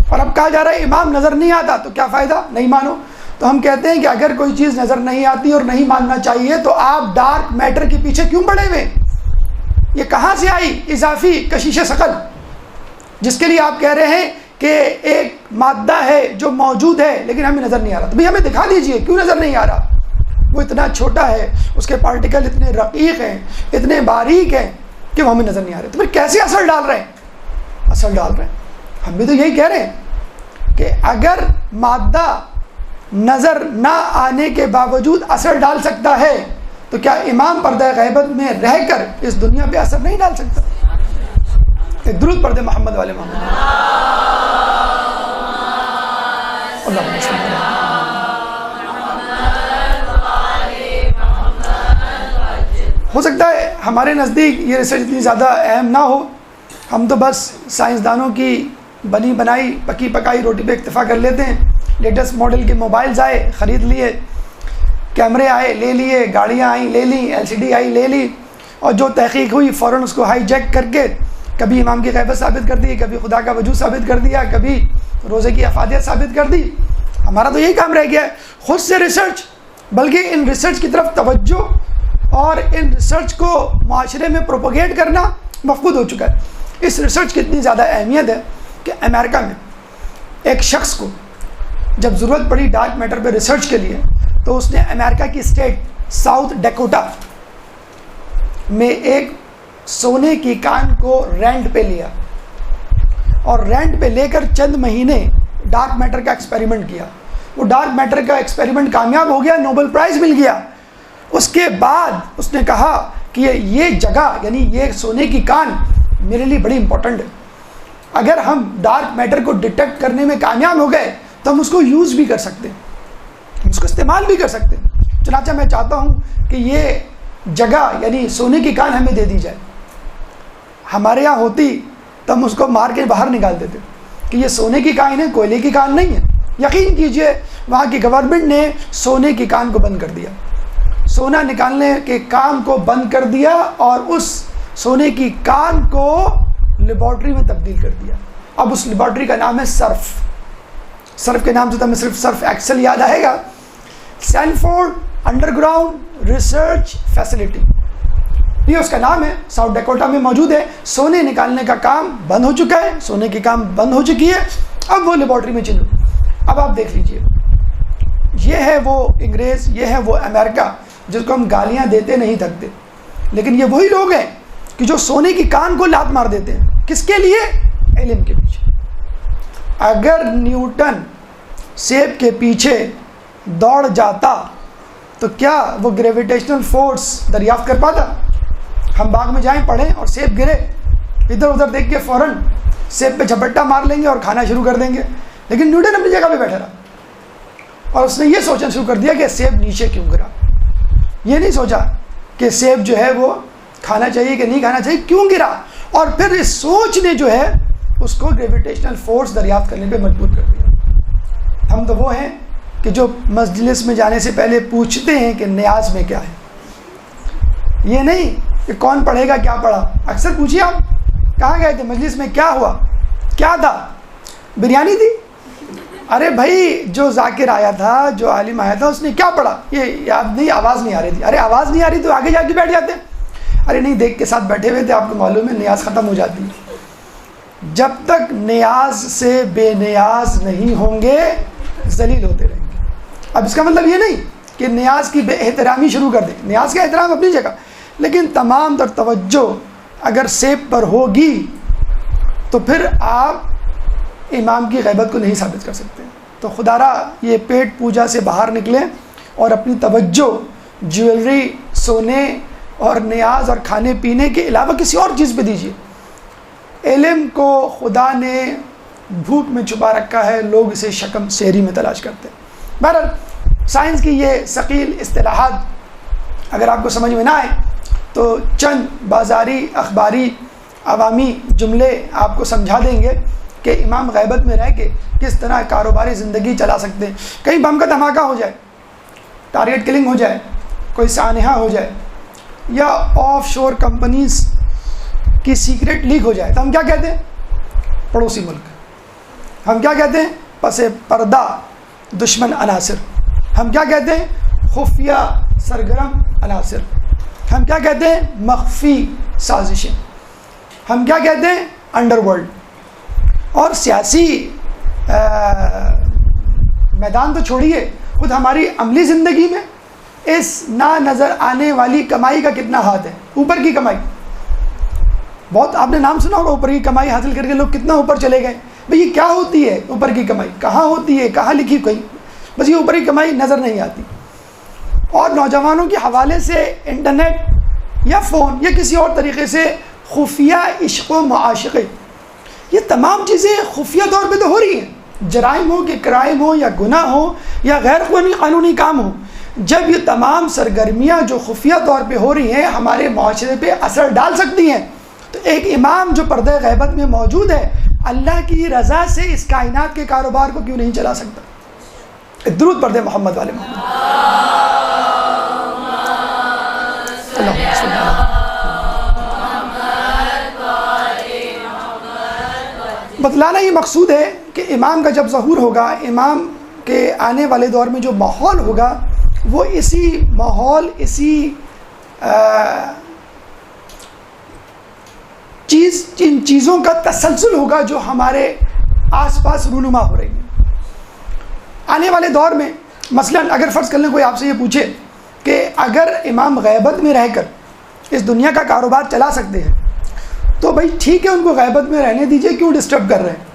اور اب کہا جا رہا ہے امام نظر نہیں آتا تو کیا فائدہ, نہیں مانو. تو ہم کہتے ہیں کہ اگر کوئی چیز نظر نہیں آتی اور نہیں ماننا چاہیے تو آپ ڈارک میٹر کے پیچھے کیوں پڑے ہوئے؟ یہ کہاں سے آئی اضافی کشش ثقل جس کے لیے آپ کہہ رہے ہیں کہ ایک مادہ ہے جو موجود ہے لیکن ہمیں نظر نہیں آ رہا. تو بھئی ہمیں دکھا دیجئے کیوں نظر نہیں آ رہا. وہ اتنا چھوٹا ہے, اس کے پارٹیکل اتنے رقیق ہیں, اتنے باریک ہیں کہ وہ ہمیں نظر نہیں آ رہے. تو پھر کیسے اثر ڈال رہے ہیں؟ اثر ڈال رہے ہیں. ہم بھی تو یہی کہہ رہے ہیں کہ اگر مادہ نظر نہ آنے کے باوجود اثر ڈال سکتا ہے تو کیا امام پردہ غیبت میں رہ کر اس دنیا پہ اثر نہیں ڈال سکتا؟ ایک درود پڑھ دے محمد والے محمد. اللہم صلی اللہ. ہو سکتا ہے ہمارے نزدیک یہ ریسرچ اتنی زیادہ اہم نہ ہو, ہم تو بس سائنسدانوں کی بنی بنائی پکی پکائی روٹی پہ اکتفا کر لیتے ہیں. لیٹسٹ ماڈل کے موبائلز آئے خرید لیے, کیمرے آئے لے لیے, گاڑیاں آئیں لے لیں, LCD آئی لے لی, اور جو تحقیق ہوئی فوراً اس کو ہائی جیک کر کے کبھی امام کی غیبت ثابت کر دی, کبھی خدا کا وجود ثابت کر دیا, کبھی روزے کی افادیت ثابت کر دی. ہمارا تو یہی کام رہ گیا ہے, خود سے ریسرچ, بلکہ ان ریسرچ کی طرف توجہ اور ان ریسرچ کو معاشرے میں پروپوگیٹ کرنا مفقود ہو چکا ہے. اس ریسرچ کی اتنی زیادہ اہمیت ہے کہ امریکہ میں ایک شخص کو جب ضرورت پڑی ڈارک میٹر پہ ریسرچ کے لیے تو اس نے امریکہ کی اسٹیٹ ساؤتھ ڈیکوٹا میں ایک سونے کی کان کو رینٹ پہ لیا, اور رینٹ پہ لے کر چند مہینے ڈارک میٹر کا ایکسپیریمنٹ کیا. وہ ڈارک میٹر کا ایکسپیریمنٹ کامیاب ہو گیا, نوبل پرائز مل گیا. اس کے بعد اس نے کہا کہ یہ جگہ یعنی یہ سونے کی کان میرے لیے بڑی امپورٹنٹ ہے. اگر ہم ڈارک میٹر کو ڈیٹیکٹ کرنے میں کامیاب ہو گئے تو ہم اس کو یوز بھی کر سکتے ہیں, ہم اس کو استعمال بھی کر سکتے ہیں. چنانچہ میں چاہتا ہوں کہ یہ جگہ یعنی سونے کی کان ہمیں دے دی جائے. ہمارے یہاں ہوتی تو ہم اس کو مار کے باہر نکال دیتے کہ یہ سونے کی کان ہے, کوئلے کی کان نہیں ہے. یقین کیجئے وہاں کی گورنمنٹ نے سونے کی کان کو بند کر دیا, سونا نکالنے کے کام کو بند کر دیا, اور اس سونے کی کان کو لیبارٹری میں تبدیل کر دیا. اب اس لیبارٹری کا نام ہے سرف. سرف کے نام سے تو ہمیں صرف سرف ایکسل یاد آئے گا. سینفورڈ انڈر گراؤنڈ ریسرچ فیسلٹی, یہ اس کا نام ہے, ساؤتھ ڈیکوٹا میں موجود ہے. سونے نکالنے کا کام بند ہو چکا ہے, سونے کی کام بند ہو چکی ہے, اب وہ لیبارٹری میں چلو. اب آپ دیکھ لیجئے, یہ ہے وہ انگریز, یہ ہے وہ امریکہ جس کو ہم گالیاں دیتے نہیں تھکتے, لیکن یہ وہی لوگ ہیں کہ جو سونے کی کان کو لات مار دیتے ہیں. کس کے لیے؟ علم کے پیچھے. اگر نیوٹن سیب کے پیچھے دوڑ جاتا تو کیا وہ گریویٹیشنل فورس دریافت کر پاتا؟ ہم باغ میں جائیں پڑھیں اور سیب گرے, ادھر ادھر دیکھ کے فوراً سیب پہ جھپٹا مار لیں گے اور کھانا شروع کر دیں گے. لیکن نیوٹن اپنی جگہ پہ بیٹھا رہا, اور اس نے یہ سوچنا شروع کر دیا کہ سیب نیچے کیوں گرا. یہ نہیں سوچا کہ سیب جو ہے وہ کھانا چاہیے کہ نہیں کھانا چاہیے, کیوں گرا. اور پھر اس سوچ نے جو ہے اس کو گریویٹیشنل فورس دریافت کرنے پہ مجبور کر دیا. ہم تو وہ ہیں کہ جو مجلس میں جانے سے پہلے پوچھتے ہیں کہ نیاز میں کیا ہے, یہ نہیں کہ کون پڑھے گا کیا پڑھا. اکثر پوچھیے آپ کہاں گئے تھے, مجلس میں کیا ہوا, کیا تھا, بریانی تھی. ارے بھائی جو ذاکر آیا تھا, جو عالم آیا تھا, اس نے کیا پڑھا, یہ یاد نہیں, آواز نہیں آ رہی تھی. ارے آواز نہیں آ رہی تو آگے جا کے بیٹھ جاتے. ارے نہیں, دیکھ کے ساتھ بیٹھے ہوئے تھے, آپ کو معلوم ہے نیاز ختم ہو جاتی ہے. جب تک نیاز سے بے نیاز نہیں ہوں گے ذلیل ہوتے رہیں گے. اب اس کا مطلب یہ نہیں کہ نیاز کی بے احترامی شروع کر دیں, نیاز کا احترام اپنی جگہ, لیکن تمام تر توجہ اگر سیب پر ہوگی تو پھر آپ امام کی غیبت کو نہیں ثابت کر سکتے. تو خدا را یہ پیٹ پوجا سے باہر نکلیں اور اپنی توجہ جیولری، سونے اور نیاز اور کھانے پینے کے علاوہ کسی اور چیز پہ دیجیے۔ علم کو خدا نے بھوک میں چھپا رکھا ہے، لوگ اسے شکم سیری میں تلاش کرتے ہیں۔ بہرحال سائنس کی یہ ثقیل اصطلاحات اگر آپ کو سمجھ میں نہ آئے تو چند بازاری اخباری عوامی جملے آپ کو سمجھا دیں گے کہ امام غیبت میں رہ کے کس طرح کاروباری زندگی چلا سکتے ہیں۔ کہیں بم کا دھماکہ ہو جائے، ٹارگٹ کلنگ ہو جائے، کوئی سانحہ ہو جائے، یا آف شور کمپنیز کی سیکرٹ لیک ہو جائے تو ہم کیا کہتے ہیں؟ پڑوسی ملک۔ ہم کیا کہتے ہیں؟ پس پردہ دشمن عناصر۔ ہم کیا کہتے ہیں؟ خفیہ سرگرم عناصر۔ ہم کیا کہتے ہیں؟ مخفی سازشیں۔ ہم کیا کہتے ہیں؟ Under world. اور سیاسی میدان تو چھوڑیے، خود ہماری عملی زندگی میں اس نہ نظر آنے والی کمائی کا کتنا ہاتھ ہے؟ اوپر کی کمائی، بہت آپ نے نام سنا ہوگا، اوپر کی کمائی حاصل کر کے لوگ کتنا اوپر چلے گئے۔ بھئی یہ کیا ہوتی ہے اوپر کی کمائی؟ کہاں ہوتی ہے؟ کہاں لکھی؟ کوئی بس یہ اوپر کی کمائی نظر نہیں آتی۔ اور نوجوانوں کے حوالے سے انٹرنیٹ یا فون یا کسی اور طریقے سے خفیہ عشق و معاشقے، یہ تمام چیزیں خفیہ طور پہ تو ہو رہی ہیں، جرائم ہو کہ کرائم ہو یا گناہ ہو یا غیر قانونی کام ہو۔ جب یہ تمام سرگرمیاں جو خفیہ طور پہ ہو رہی ہیں ہمارے معاشرے پہ اثر ڈال سکتی ہیں، تو ایک امام جو پردہ غیبت میں موجود ہے اللہ کی رضا سے اس کائنات کے کاروبار کو کیوں نہیں چلا سکتا؟ درود پڑھ دیں محمد والے محمد۔ بتلانا یہ مقصود ہے کہ امام کا جب ظہور ہوگا، امام کے آنے والے دور میں جو ماحول ہوگا وہ اسی ماحول، اسی ان چیزوں کا تسلسل ہوگا جو ہمارے آس پاس رونما ہو رہی ہیں۔ آنے والے دور میں مثلا اگر فرض کر لیں کوئی آپ سے یہ پوچھے کہ اگر امام غیبت میں رہ کر اس دنیا کا کاروبار چلا سکتے ہیں تو بھائی ٹھیک ہے، ان کو غیبت میں رہنے دیجئے، کیوں ڈسٹرب کر رہے ہیں؟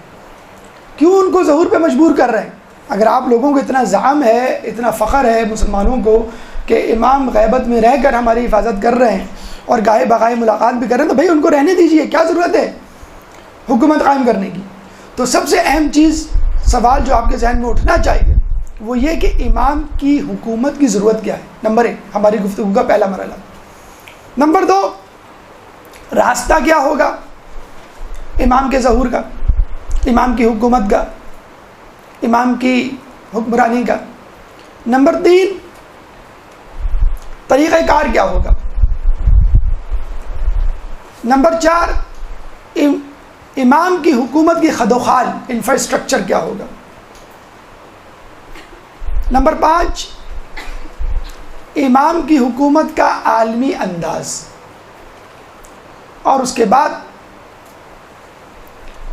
کیوں ان کو ظہور پہ مجبور کر رہے ہیں؟ اگر آپ لوگوں کو اتنا زعم ہے، اتنا فخر ہے مسلمانوں کو کہ امام غیبت میں رہ کر ہماری حفاظت کر رہے ہیں اور گاہے بغائے ملاقات بھی کر رہے ہیں، تو بھائی ان کو رہنے دیجئے، کیا ضرورت ہے حکومت قائم کرنے کی؟ تو سب سے اہم چیز، سوال جو آپ کے ذہن میں اٹھنا چاہیے وہ یہ کہ امام کی حکومت کی ضرورت کیا ہے؟ نمبر 1 ہماری گفتگو کا پہلا مرحلہ۔ نمبر 2 راستہ کیا ہوگا امام کے ظہور کا، امام کی حکومت کا، امام کی حکمرانی کا۔ نمبر 3 طریقہ کار کیا ہوگا۔ نمبر 4 امام کی حکومت کی خد و خال، انفراسٹرکچر کیا ہوگا۔ نمبر 5 امام کی حکومت کا عالمی انداز، اور اس کے بعد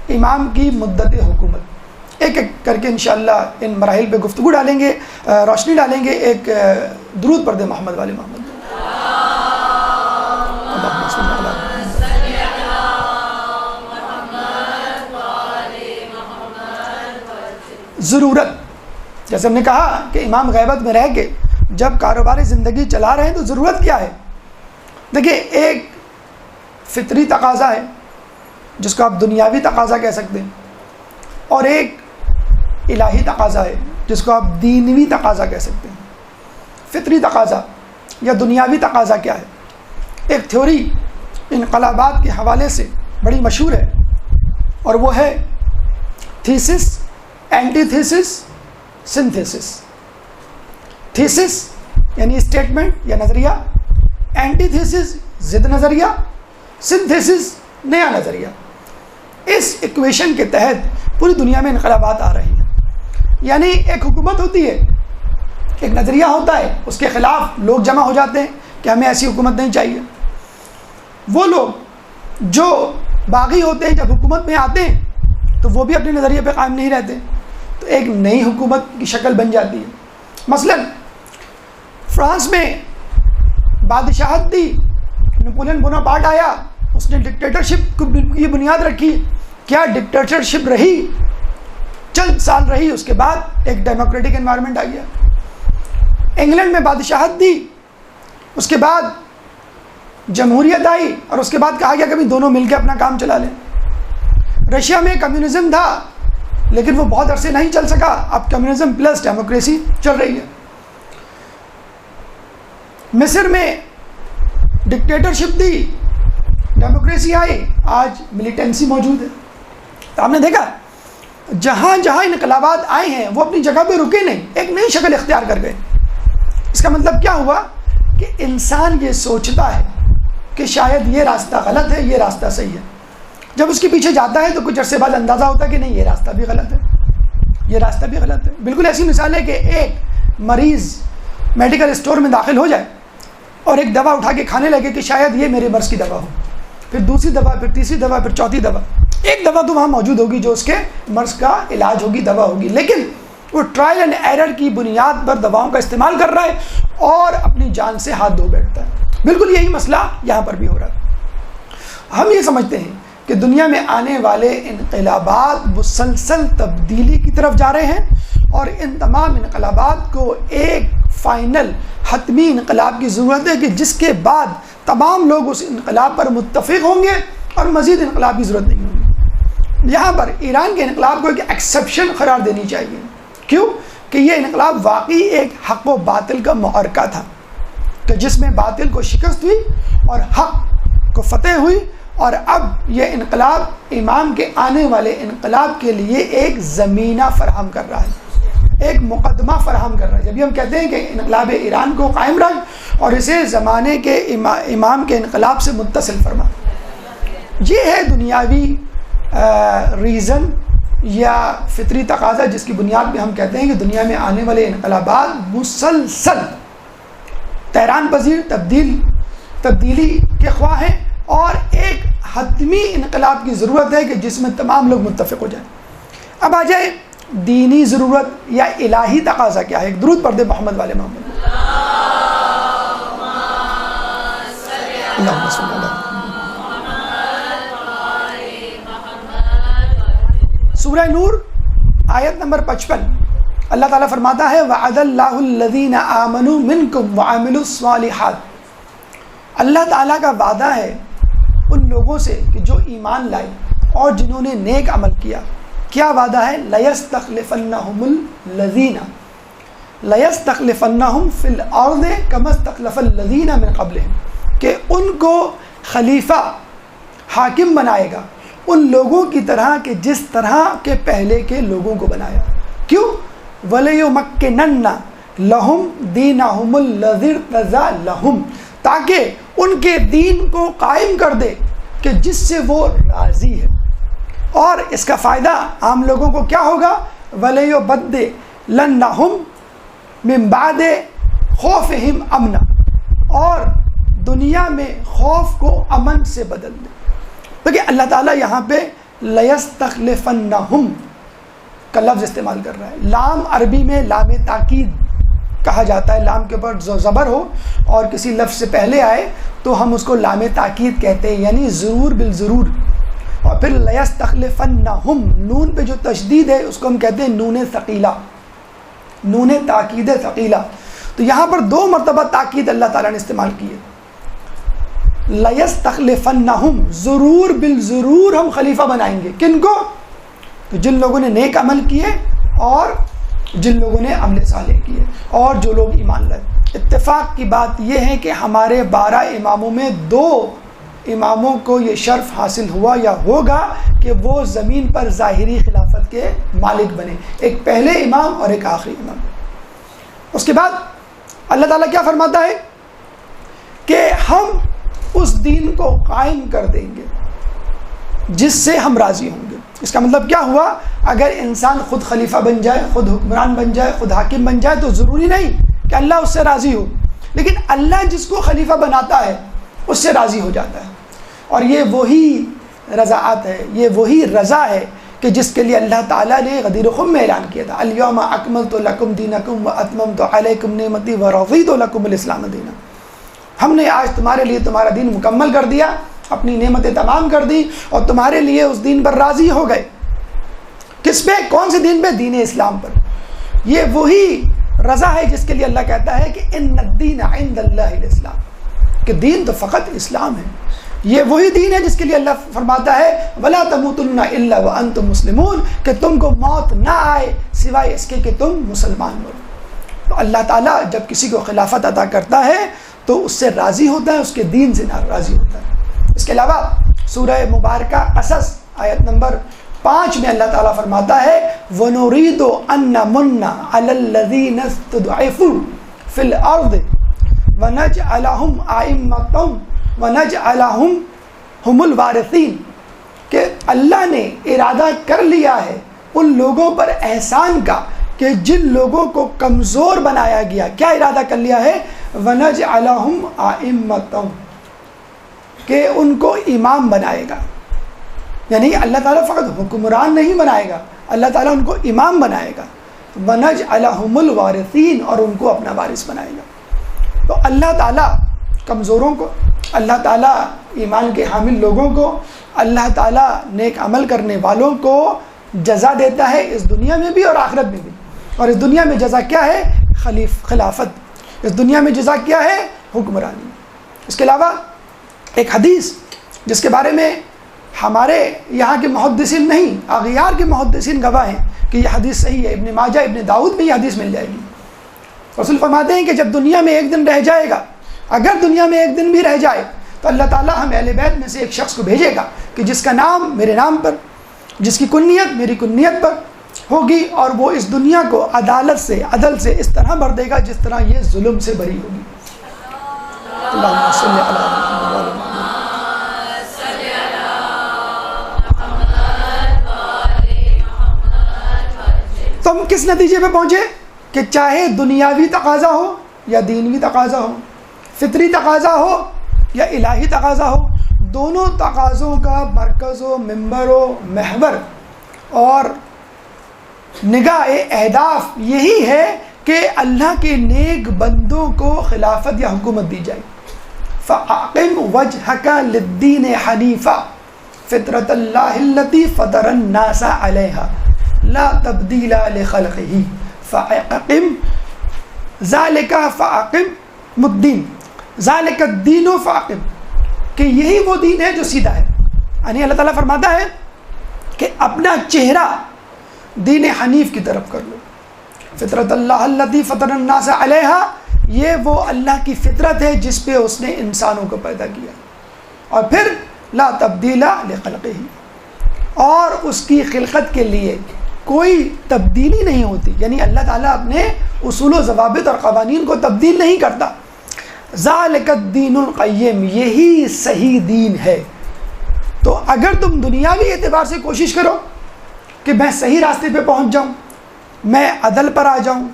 امام کی مدت حکومت۔ ایک ایک کر کے انشاءاللہ ان مراحل پہ گفتگو ڈالیں گے، روشنی ڈالیں گے۔ ایک درود پڑھ دیں محمد والے محمد۔ ضرورت، جیسے ہم نے کہا کہ امام غیبت میں رہ کے جب کاروباری زندگی چلا رہے ہیں تو ضرورت کیا ہے؟ دیکھیے، ایک فطری تقاضا ہے جس کو آپ دنیاوی تقاضا کہہ سکتے ہیں، اور ایک الہی تقاضا ہے جس کو آپ دینوی تقاضا کہہ سکتے ہیں۔ فطری تقاضا یا دنیاوی تقاضا کیا ہے؟ ایک تھیوری انقلابات کے حوالے سے بڑی مشہور ہے، اور وہ ہے thesis, antithesis, synthesis. Thesis یعنی اسٹیٹمنٹ یا نظریہ، اینٹی تھیسس ضد نظریہ، سنتھیسس نیا نظریہ۔ اس ایکویشن کے تحت پوری دنیا میں انقلابات آ رہے ہیں۔ یعنی ایک حکومت ہوتی ہے، ایک نظریہ ہوتا ہے، اس کے خلاف لوگ جمع ہو جاتے ہیں کہ ہمیں ایسی حکومت نہیں چاہیے۔ وہ لوگ جو باغی ہوتے ہیں جب حکومت میں آتے ہیں تو وہ بھی اپنے نظریے پہ قائم نہیں رہتے، تو ایک نئی حکومت کی شکل بن جاتی ہے۔ مثلا فرانس میں بادشاہت تھی، نپولین بوناپارٹ آیا، اس نے ڈکٹیٹرشپ کی بنیاد رکھی۔ کیا ڈکٹیٹرشپ رہی؟ چند سال رہی، اس کے بعد ایک ڈیموکریٹک انوائرمنٹ آ گیا. انگلینڈ میں بادشاہت دی، اس کے بعد جمہوریت آئی، اور اس کے بعد کہا گیا کہ دونوں مل کے اپنا کام چلا لیں. رشیا میں کمیونزم تھا لیکن وہ بہت عرصے نہیں چل سکا، اب کمیونزم پلس ڈیموکریسی چل رہی ہے. مصر میں ڈکٹیٹرشپ تھی، ڈیموکریسی آئی، آج ملیٹنسی موجود ہے. تو آپ نے دیکھا جہاں جہاں انقلابات آئے ہیں وہ اپنی جگہ پہ رکے نہیں، ایک نئی شکل اختیار کر گئے. اس کا مطلب کیا ہوا کہ انسان یہ سوچتا ہے کہ شاید یہ راستہ غلط ہے، یہ راستہ صحیح ہے. جب اس کے پیچھے جاتا ہے تو کچھ عرصے بعد اندازہ ہوتا ہے کہ نہیں، یہ راستہ بھی غلط ہے، یہ راستہ بھی غلط ہے. بالکل ایسی مثال ہے کہ ایک مریض میڈیکل اسٹور میں داخل ہو جائے اور ایک دوا اٹھا کے کھانے لگے کہ شاید یہ میرے مرض کی دوا ہو، پھر دوسری دوا، پھر تیسری دوا، پھر چوتھی دوا. ایک دوا تو وہاں موجود ہوگی جو اس کے مرض کا علاج ہوگی، دوا ہوگی، لیکن وہ ٹرائل اینڈ ایرر کی بنیاد پر دواؤں کا استعمال کر رہا ہے اور اپنی جان سے ہاتھ دھو بیٹھتا ہے. بالکل یہی مسئلہ یہاں پر بھی ہو رہا ہے. ہم یہ سمجھتے ہیں کہ دنیا میں آنے والے انقلابات مسلسل تبدیلی کی طرف جا رہے ہیں، اور ان تمام انقلابات کو ایک فائنل حتمی انقلاب کی ضرورت ہے کہ جس کے بعد تمام لوگ اس انقلاب پر متفق ہوں گے اور مزید انقلاب کی ضرورت نہیں ہوگی. یہاں پر ایران کے انقلاب کو ایک ایکسیپشن قرار دینی چاہیے. کیوں؟ کہ یہ انقلاب واقعی ایک حق و باطل کا معرکہ تھا، کہ جس میں باطل کو شکست ہوئی اور حق کو فتح ہوئی، اور اب یہ انقلاب امام کے آنے والے انقلاب کے لیے ایک زمینہ فراہم کر رہا ہے، ایک مقدمہ فراہم کر رہا ہے. جب یہ ہم کہتے ہیں کہ انقلاب ایران کو قائم رکھ اور اسے زمانے کے امام کے انقلاب سے متصل فرما، یہ ہے دنیاوی ریزن یا فطری تقاضا جس کی بنیاد پہ ہم کہتے ہیں کہ دنیا میں آنے والے انقلابات مسلسل تیران پذیر تبدیلی کے خواہ ہیں، اور ایک حتمی انقلاب کی ضرورت ہے کہ جس میں تمام لوگ متفق ہو جائیں. اب آ جائے دینی ضرورت یا الہی تقاضا کیا ہے. ایک درود پڑھ دے محمد والے محمد. اللہم صلی اللہ. سورہ نور آیت نمبر 55 اللہ تعالیٰ فرماتا ہے وَعَدَ اللَّهُ الَّذِينَ آمَنُوا مِنْكُمْ وَعَمِلُوا الصَّالِحَاتِ. اللہ تعالیٰ کا وعدہ ہے ان لوگوں سے کہ جو ایمان لائے اور جنہوں نے نیک عمل کیا. کیا وعدہ ہے؟ لَيَسْتَخْلِفَنَّهُمُ الَّذِينَ لَيَسْتَخْلِفَنَّهُمْ فِي الْأَرْضِ كَمَا اسْتَخْلَفَ الَّذِينَ مِنْ قَبْلِهِمْ، کہ ان کو خلیفہ حاکم بنائے گا ان لوگوں کی طرح کہ جس طرح کے پہلے کے لوگوں کو بنایا. کیوں؟ وَلَيُمَكِّنَنَّ لَهُمْ دِينَهُمُ الَّذِي ارْتَضَىٰ لَهُمْ، تاکہ ان کے دین کو قائم کر دے کہ جس سے وہ راضی ہے. اور اس کا فائدہ عام لوگوں کو کیا ہوگا؟ وَلَيُبَدِّلَنَّهُمْ مِن بَعْدِ خَوْفِهِمْ أَمْنًا، اور دنیا میں خوف کو امن سے بدل دے. دیکھیں اللہ تعالیٰ یہاں پہ لَيَسْتَخْلِفَنَّهُمْ کا لفظ استعمال کر رہا ہے. لام عربی میں لام تاکید کہا جاتا ہے. لام کے اوپر زبر ہو اور کسی لفظ سے پہلے آئے تو ہم اس کو لام تاکید کہتے ہیں، یعنی ضرور بالضرور. اور پھر لَيَسْتَخْلِفَنَّهُمْ، نون پہ جو تشدید ہے اس کو ہم کہتے ہیں نون ثقیلہ، نون تاکید ثقیلہ. تو یہاں پر 2 مرتبہ تاکید اللہ تعالیٰ نے استعمال کی ہے. لَيَسْتَخْلِفَنَّهُمْ، ضرور بالضرور ہم خلیفہ بنائیں گے. کن کو؟ تو جن لوگوں نے نیک عمل کیے اور جن لوگوں نے عمل صالح کیے اور جو لوگ ایمان لائے. اتفاق کی بات یہ ہے کہ ہمارے 12 اماموں میں 2 اماموں کو یہ شرف حاصل ہوا یا ہوگا کہ وہ زمین پر ظاہری خلافت کے مالک بنے، ایک پہلے امام اور ایک آخری امام. اس کے بعد اللہ تعالیٰ کیا فرماتا ہے کہ ہم اس دین کو قائم کر دیں گے جس سے ہم راضی ہوں گے. اس کا مطلب کیا ہوا؟ اگر انسان خود خلیفہ بن جائے، خود حکمران بن جائے، خود حاکم بن جائے تو ضروری نہیں کہ اللہ اس سے راضی ہو، لیکن اللہ جس کو خلیفہ بناتا ہے اس سے راضی ہو جاتا ہے. اور یہ وہی رضاعت ہے، یہ وہی رضا ہے کہ جس کے لیے اللہ تعالیٰ نے غدیر خم میں اعلان کیا تھا الیوم اکملت لکم دینکم واتممت علیکم نعمتی ورضیت لکم الاسلام دینا. ہم نے آج تمہارے لیے تمہارا دین مکمل کر دیا، اپنی نعمتیں تمام کر دی اور تمہارے لیے اس دین پر راضی ہو گئے. کس پہ؟ کون سے دین پہ؟ دین اسلام پر. یہ وہی رضا ہے جس کے لیے اللہ کہتا ہے کہ ان الدین عند اللہ الاسلام، کہ دین تو فقط اسلام ہے. یہ وہی دین ہے جس کے لیے اللہ فرماتا ہے وَلَا تَمُوتُنَّ إِلَّا وَأَنْتُمْ مُسْلِمُونَ، کہ تم کو موت نہ آئے سوائے اس کے کہ تم مسلمان ہو. تو اللہ تعالیٰ جب کسی کو خلافت عطا کرتا ہے تو اس سے راضی ہوتا ہے، اس کے دین سے راضی ہوتا ہے. اس کے علاوہ سورہ مبارکہ قصص آیت نمبر 5 میں اللہ تعالیٰ فرماتا ہے وَنُرِيدُ أَن نَّمُنَّ عَلَى الَّذِينَ اسْتُضْعِفُوا فِي الْأَرْضِ وَنَجْعَلَهُمْ أَئِمَّةً وَنَجْعَلَهُمْ هُمُ الْوَارِثِينَ، کہ اللہ نے ارادہ کر لیا ہے ان لوگوں پر احسان کا کہ جن لوگوں کو کمزور بنایا گیا. کیا ارادہ کر لیا ہے؟ وَنَجْعَلَهُمْ أَئِمَّةً، کہ ان کو امام بنائے گا. یعنی اللہ تعالیٰ فقط حکمران نہیں بنائے گا، اللہ تعالیٰ ان کو امام بنائے گا. وَنَجْعَلَهُمُ الْوَارِثِينَ، اور ان کو اپنا وارث بنائے گا. تو اللہ تعالیٰ کمزوروں کو، اللہ تعالیٰ ایمان کے حامل لوگوں کو، اللہ تعالیٰ نیک عمل کرنے والوں کو جزا دیتا ہے اس دنیا میں بھی اور آخرت میں بھی. اور اس دنیا میں جزا کیا ہے؟ خلافت. اس دنیا میں جزا کیا ہے؟ حکمرانی. اس کے علاوہ ایک حدیث جس کے بارے میں ہمارے یہاں کے محدثین نہیں، اغیار کے محدثین گواہ ہیں کہ یہ حدیث صحیح ہے. ابن ماجہ، ابن داؤد میں یہ حدیث مل جائے گی. رسول فرماتے ہیں کہ جب دنیا میں ایک دن رہ جائے گا، اگر دنیا میں ایک دن بھی رہ جائے تو اللہ تعالیٰ ہم اہل بیت میں سے ایک شخص کو بھیجے گا کہ جس کا نام میرے نام پر، جس کی کنیت میری کنیت پر ہوگی، اور وہ اس دنیا کو عدالت سے، عدل سے اس طرح بھر دے گا جس طرح یہ ظلم سے بری ہوگی. اللہم صلی علی محمد وعلی محمد. تو ہم کس نتیجے پہ پہنچے کہ چاہے دنیاوی تقاضا ہو یا دینوی تقاضا ہو، فطری تقاضا ہو یا الہی تقاضا ہو، دونوں تقاضوں کا مرکز و منبر و محور اور نگاہ اہداف یہی ہے کہ اللہ کے نیک بندوں کو خلافت یا حکومت دی جائے. فَأَقِمْ وَجْهَكَ لِلدِّينِ حَنِيفًا فِطْرَةَ اللَّهِ الَّتِي فَطَرَ النَّاسَ عَلَيْهَا لَا تَبْدِيلَ لِخَلْقِهِ فَأَقِمْ ذَلِكَ فَأَقِمْ الدِّينَ ذَلِكَ الدِّينُ فَأَقِمْ، کہ یہی وہ دین ہے جو سیدھا ہے. یعنی اللہ تعالیٰ فرماتا ہے کہ اپنا چہرہ دین حنیف کی طرف کر لو. فطرت اللہ التی فطر الناس علیہا، یہ وہ اللہ کی فطرت ہے جس پہ اس نے انسانوں کو پیدا کیا. اور پھر لا تبدیل لخلقہ، اور اس کی خلقت کے لیے کوئی تبدیلی نہیں ہوتی. یعنی اللہ تعالیٰ اپنے اصول و ضوابط اور قوانین کو تبدیل نہیں کرتا. ذالک الدین القیم، یہی صحیح دین ہے. تو اگر تم دنیاوی اعتبار سے کوشش کرو کہ میں صحیح راستے پہ پہنچ جاؤں، میں عدل پر آ جاؤں،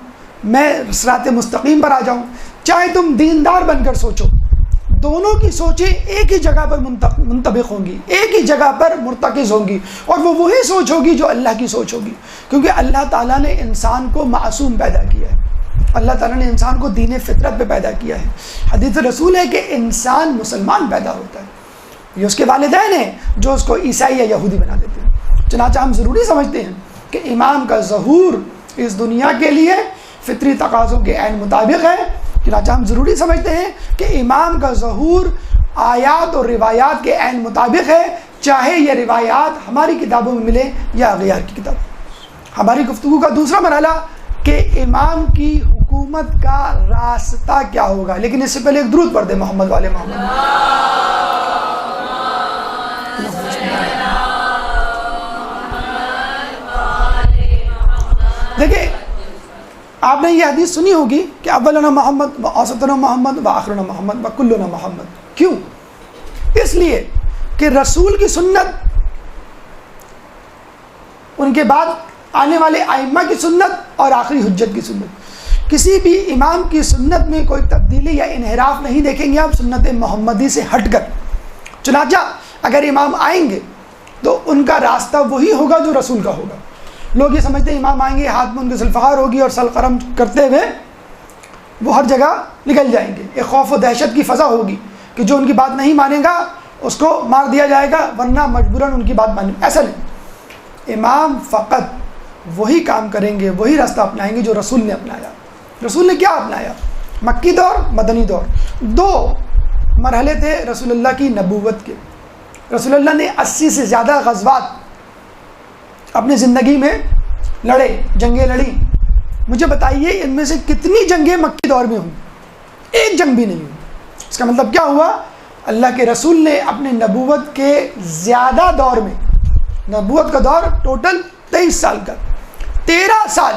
میں صراط مستقیم پر آ جاؤں، چاہے تم دیندار بن کر سوچو، دونوں کی سوچیں ایک ہی جگہ پر منطبق ہوں گی، ایک ہی جگہ پر مرتکز ہوں گی، اور وہ وہی سوچ ہوگی جو اللہ کی سوچ ہوگی. کیونکہ اللہ تعالیٰ نے انسان کو معصوم پیدا کیا ہے، اللہ تعالیٰ نے انسان کو دین فطرت پہ پیدا کیا ہے. حدیث رسول ہے کہ انسان مسلمان پیدا ہوتا ہے، یہ اس کے والدین ہیں جو اس کو عیسائی یا یہودی بنا دیتے ہیں. چنانچہ ہم ضروری سمجھتے ہیں کہ امام کا ظہور اس دنیا کے لیے فطری تقاضوں کے عین مطابق ہے. چنانچہ ہم ضروری سمجھتے ہیں کہ امام کا ظہور آیات اور روایات کے عین مطابق ہے، چاہے یہ روایات ہماری کتابوں میں ملے یا اغیار کی کتاب. ہماری گفتگو کا دوسرا مرحلہ کہ امام کی حکومت کا راستہ کیا ہوگا. لیکن اس سے پہلے ایک درود پڑھ دیں محمد والے محمد. دیکھیں، آپ نے یہ حدیث سنی ہوگی کہ اولنا محمد و اوسطنا محمد و آخرنا محمد و کلنا محمد. کیوں؟ اس لیے کہ رسول کی سنت، ان کے بعد آنے والے ائمہ کی سنت اور آخری حجت کی سنت، کسی بھی امام کی سنت میں کوئی تبدیلی یا انحراف نہیں دیکھیں گے آپ سنت محمدی سے ہٹ کر. چنانچہ اگر امام آئیں گے تو ان کا راستہ وہی ہوگا جو رسول کا ہوگا. لوگ یہ سمجھتے ہیں امام آئیں گے، ہاتھ میں ان کے ذوالفقار ہوگی اور سل قرم کرتے ہوئے وہ ہر جگہ نکل جائیں گے. ایک خوف و دہشت کی فضا ہوگی کہ جو ان کی بات نہیں مانے گا اس کو مار دیا جائے گا، ورنہ مجبوراً ان کی بات مانیں. ایسا نہیں. امام فقط وہی کام کریں گے، وہی راستہ اپنائیں گے جو رسول نے اپنایا۔ رسول نے کیا اپنایا؟ مکی دور، مدنی دور، 2 مرحلے تھے رسول اللہ کی نبوت کے۔ رسول اللہ نے 80 سے زیادہ غزوات اپنی زندگی میں لڑے، جنگیں لڑیں۔ مجھے بتائیے ان میں سے کتنی جنگیں مکی دور میں ہوئی؟ ایک جنگ بھی نہیں ہوئی۔ اس کا مطلب کیا ہوا؟ اللہ کے رسول نے اپنے نبوت کے زیادہ دور میں، نبوت کا دور ٹوٹل 23 سال کا، 13 سال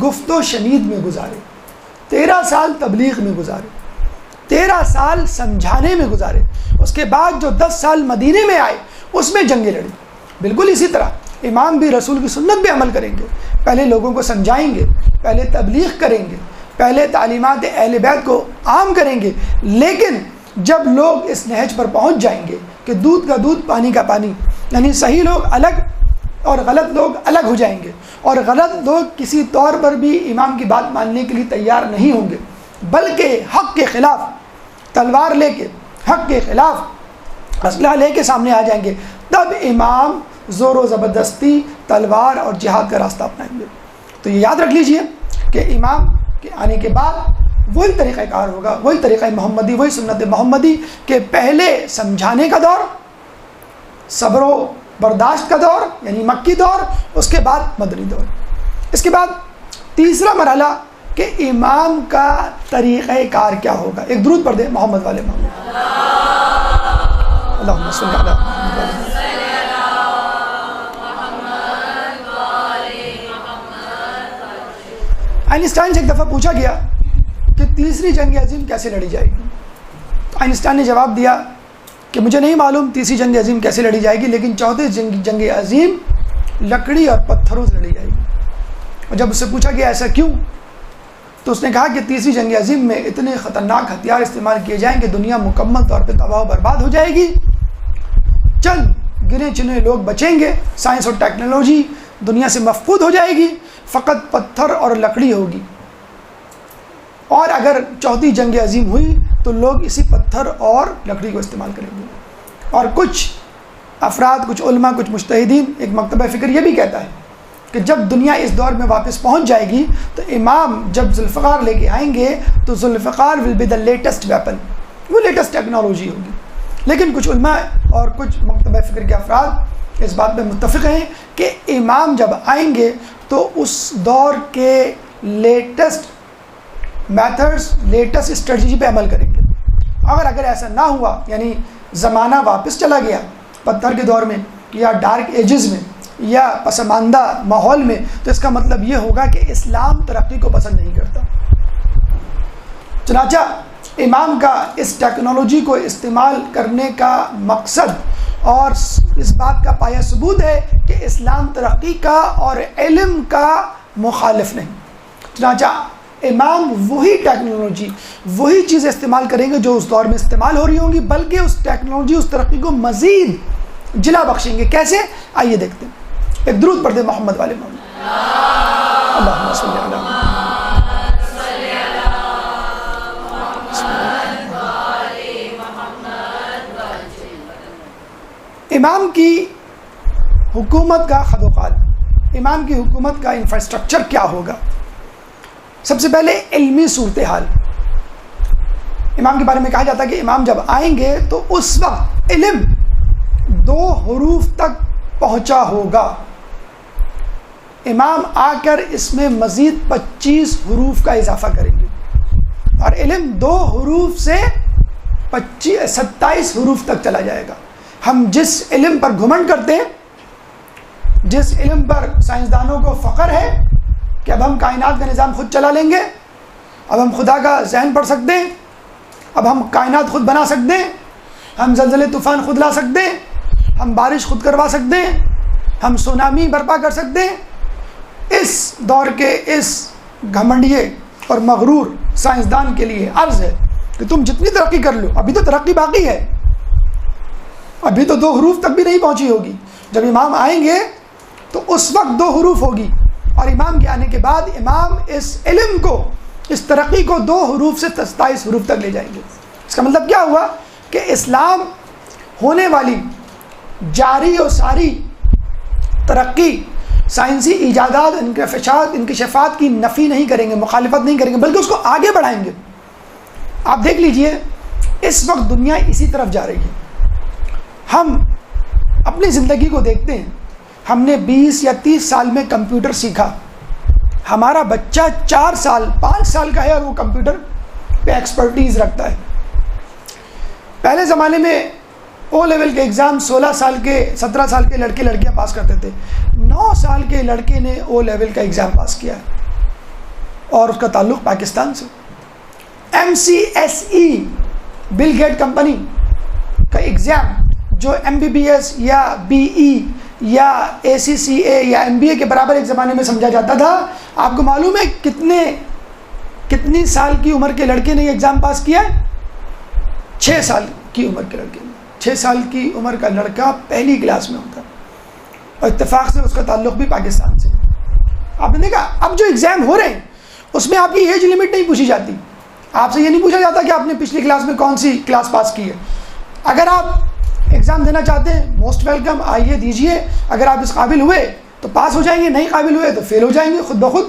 گفت و شنید میں گزارے، 13 سال تبلیغ میں گزارے، 13 سال سمجھانے میں گزارے۔ اس کے بعد جو 10 سال مدینے میں آئے اس میں جنگیں لڑی۔ بالکل اسی طرح امام بھی رسول کی سنت پہ عمل کریں گے، پہلے لوگوں کو سمجھائیں گے، پہلے تبلیغ کریں گے، پہلے تعلیمات اہل بیت کو عام کریں گے، لیکن جب لوگ اس نہج پر پہنچ جائیں گے کہ دودھ کا دودھ پانی کا پانی، یعنی صحیح لوگ الگ اور غلط لوگ الگ ہو جائیں گے، اور غلط لوگ کسی طور پر بھی امام کی بات ماننے کے لیے تیار نہیں ہوں گے، بلکہ حق کے خلاف تلوار لے کے، حق کے خلاف اسلحہ لے کے سامنے آ جائیں گے، تب امام زور و زبردستی، تلوار اور جہاد کا راستہ اپنائیں گے۔ تو یہ یاد رکھ لیجئے کہ امام کے آنے کے بعد وہی طریقہ کار ہوگا، وہی طریقہ محمدی، وہی سنت محمدی، کہ پہلے سمجھانے کا دور، صبر و برداشت کا دور یعنی مکی دور، اس کے بعد مدنی دور۔ اس کے بعد تیسرا مرحلہ کہ امام کا طریقہ کار کیا ہوگا۔ ایک درود پڑھ دیں محمد والے محمد، اللہم صلی علی محمد۔ آئنسٹائن سے ایک دفعہ پوچھا گیا کہ تیسری جنگ عظیم کیسے لڑی جائے گی؟ تو آئنسٹائن نے جواب دیا کہ مجھے نہیں معلوم تیسری جنگ عظیم کیسے لڑی جائے گی، لیکن چوتھی جنگ عظیم لکڑی اور پتھروں سے لڑی جائے گی۔ اور جب اس سے پوچھا گیا ایسا کیوں، تو اس نے کہا کہ تیسری جنگ عظیم میں اتنے خطرناک ہتھیار استعمال کیے جائیں کہ دنیا مکمل طور پہ تباہ و برباد ہو جائے گی، چند گنے چنے لوگ بچیں گے، سائنس اور ٹیکنالوجی دنیا سے مفقود ہو جائے گی، فقط پتھر اور لکڑی ہوگی۔ اور اگر چوتھی جنگ عظیم ہوئی تو لوگ اسی پتھر اور لکڑی کو استعمال کریں گے۔ اور کچھ افراد، کچھ علماء، کچھ مجتہدین، ایک مکتبہ فکر یہ بھی کہتا ہے کہ جب دنیا اس دور میں واپس پہنچ جائے گی تو امام جب ذوالفقار لے کے آئیں گے تو Zulfiqar will be the latest weapon, وہ لیٹسٹ ٹیکنالوجی ہوگی۔ لیکن کچھ علماء اور کچھ مکتبہ فکر کے افراد اس بات پہ متفق ہیں کہ امام جب آئیں گے تو اس دور کے لیٹسٹ میتھڈز، لیٹسٹ اسٹریٹجی پہ عمل کریں گے۔ اگر ایسا نہ ہوا، یعنی زمانہ واپس چلا گیا پتھر کے دور میں یا ڈارک ایجز میں یا پسماندہ ماحول میں، تو اس کا مطلب یہ ہوگا کہ اسلام ترقی کو پسند نہیں کرتا۔ چنانچہ امام کا اس ٹیکنالوجی کو استعمال کرنے کا مقصد اور اس بات کا پایہ ثبوت ہے کہ اسلام ترقی کا اور علم کا مخالف نہیں۔ چنانچہ امام وہی ٹیکنالوجی، وہی چیزیں استعمال کریں گے جو اس دور میں استعمال ہو رہی ہوں گی، بلکہ اس ٹیکنالوجی، اس ترقی کو مزید جلا بخشیں گے۔ کیسے؟ آئیے دیکھتے ہیں۔ ایک درود پڑھ دیں محمد والے محمد، اللہم صلی علی محمد۔ امام کی حکومت کا خد و خال، امام کی حکومت کا انفراسٹرکچر کیا ہوگا؟ سب سے پہلے علمی صورتحال۔ امام کے بارے میں کہا جاتا ہے کہ امام جب آئیں گے تو اس وقت علم 2 حروف تک پہنچا ہوگا، امام آ کر اس میں مزید 25 حروف کا اضافہ کریں گے، اور علم 2 حروف سے 27 حروف تک چلا جائے گا۔ ہم جس علم پر گھمنڈ کرتے ہیں، جس علم پر سائنسدانوں کو فخر ہے کہ اب ہم کائنات کا نظام خود چلا لیں گے، اب ہم خدا کا ذہن پڑھ سکتے ہیں، اب ہم کائنات خود بنا سکتے ہیں، ہم زلزلے طوفان خود لا سکتے ہیں، ہم بارش خود کروا سکتے ہیں، ہم سونامی برپا کر سکتے ہیں، اس دور کے اس گھمنڈیے اور مغرور سائنسدان کے لیے عرض ہے کہ تم جتنی ترقی کر لو، ابھی تو ترقی باقی ہے، ابھی تو 2 حروف تک بھی نہیں پہنچی ہوگی۔ جب امام آئیں گے تو اس وقت 2 حروف ہوگی، اور امام کے آنے کے بعد امام اس علم کو، اس ترقی کو 2 حروف سے 27 حروف تک لے جائیں گے۔ اس کا مطلب کیا ہوا کہ اسلام ہونے والی جاری و ساری ترقی، سائنسی ایجادات، انکشافات کی نفی نہیں کریں گے، مخالفت نہیں کریں گے، بلکہ اس کو آگے بڑھائیں گے۔ آپ دیکھ لیجئے اس وقت دنیا اسی طرف جا رہی ہے۔ ہم اپنی زندگی کو دیکھتے ہیں، ہم نے 20 یا 30 سال میں کمپیوٹر سیکھا، ہمارا بچہ 4 سال 5 سال کا ہے اور وہ کمپیوٹر پہ ایکسپرٹیز رکھتا ہے۔ پہلے زمانے میں او لیول کے ایگزام 16 سال کے 17 سال کے لڑکے لڑکیاں پاس کرتے تھے، 9 سال کے لڑکے نے او لیول کا ایگزام پاس کیا اور اس کا تعلق پاکستان سے۔ MCSE بل گیٹ کمپنی کا ایگزام جو MBBS یا BE یا ACCA یا MBA کے برابر ایک زمانے میں سمجھا جاتا تھا، آپ کو معلوم ہے کتنی سال کی عمر کے لڑکے نے یہ ایگزام پاس کیا ہے؟ 6 سال کی عمر کے لڑکے نے۔ 6 سال کی عمر کا لڑکا پہلی کلاس میں ہوتا اور اتفاق سے اس کا تعلق بھی پاکستان سے۔ آپ نے دیکھا اب جو ایگزام ہو رہے ہیں اس میں آپ کی ایج لمٹ نہیں پوچھی جاتی، آپ سے یہ نہیں پوچھا جاتا کہ آپ نے پچھلی کلاس میں کون سی کلاس پاس کی ہے۔ اگر آپ ایگزام دینا چاہتے ہیں موسٹ ویلکم، آئیے دیجئے، اگر آپ اس قابل ہوئے تو پاس ہو جائیں گے، نہیں قابل ہوئے تو فیل ہو جائیں گے، خود بخود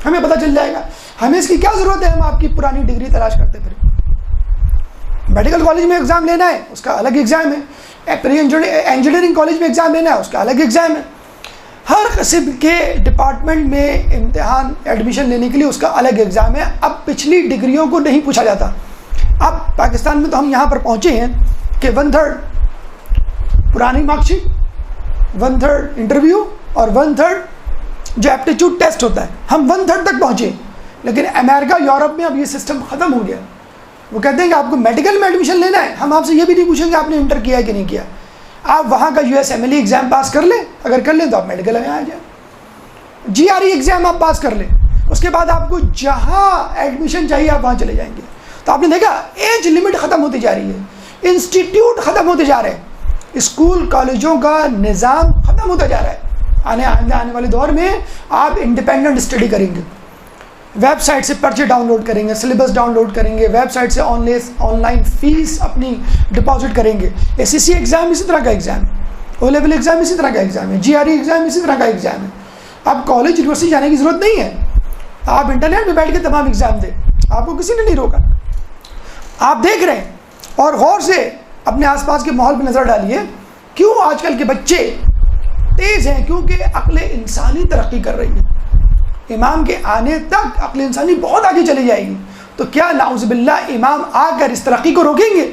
ہمیں پتہ چل جائے گا۔ ہمیں اس کی کیا ضرورت ہے ہم آپ کی پرانی ڈگری تلاش کرتے پھر؟ میڈیکل کالج میں ایگزام لینا ہے اس کا الگ ایگزام ہے، انجینئرنگ کالج میں ایگزام لینا ہے اس کا الگ ایگزام ہے، ہر قسم کے ڈپارٹمنٹ میں امتحان ایڈمیشن لینے کے لیے اس کا الگ ایگزام ہے۔ اب پچھلی ڈگریوں کو نہیں پوچھا جاتا۔ اب پاکستان میں تو ہم یہاں پر پہنچے ہیں کہ 1/3 پرانی مارک شیٹ، 1/3 انٹرویو اور 1/3 جو ایپٹیچیوڈ ٹیسٹ ہوتا ہے، ہم 1/3 تک پہنچے۔ لیکن امریکہ یورپ میں اب یہ سسٹم ختم ہو گیا، وہ کہتے ہیں کہ آپ کو میڈیکل میں ایڈمیشن لینا ہے، ہم آپ سے یہ بھی نہیں پوچھیں گے آپ نے انٹر کیا ہے کہ نہیں کیا، آپ وہاں کا USMLE ایگزام پاس کر لیں، اگر کر لیں تو آپ میڈیکل میں آ جائیں، GRE ایگزام آپ پاس کر لیں، اس کے بعد آپ کو جہاں ایڈمیشن چاہیے آپ وہاں چلے جائیں گے۔ تو آپ نے دیکھا ایج لمٹ ختم ہوتی جا رہی ہے، انسٹیٹیوٹ ختم ہوتے جا رہے ہیں، اسکول کالجوں کا نظام ختم ہوتا جا رہا ہے۔ آنے والے دور میں آپ انڈیپینڈنٹ اسٹڈی کریں گے، ویب سائٹ سے پرچے ڈاؤن لوڈ کریں گے، سلیبس ڈاؤن لوڈ کریں گے، ویب سائٹ سے آن لائن فیس اپنی ڈپازٹ کریں گے۔ SSC ایگزام اسی طرح کا ایگزام ہے، او لیول ایگزام اسی طرح کا ایگزام ہے، GRE ایگزام اسی طرح کا ایگزام ہے۔ اب کالج یونیورسٹی جانے کی ضرورت نہیں ہے، آپ انٹرنیٹ پہ بیٹھ کے تمام ایگزام دیں، آپ کو کسی نے نہیں روکا۔ آپ دیکھ رہے ہیں اور غور سے اپنے آس پاس کے ماحول پہ نظر ڈالیے، کیوں آج کل کے بچے تیز ہیں؟ کیونکہ عقل انسانی ترقی کر رہی ہے، امام کے آنے تک عقل انسانی بہت آگے چلی جائے گی۔ تو کیا نعوذ باللہ امام آ کر اس ترقی کو روکیں گے؟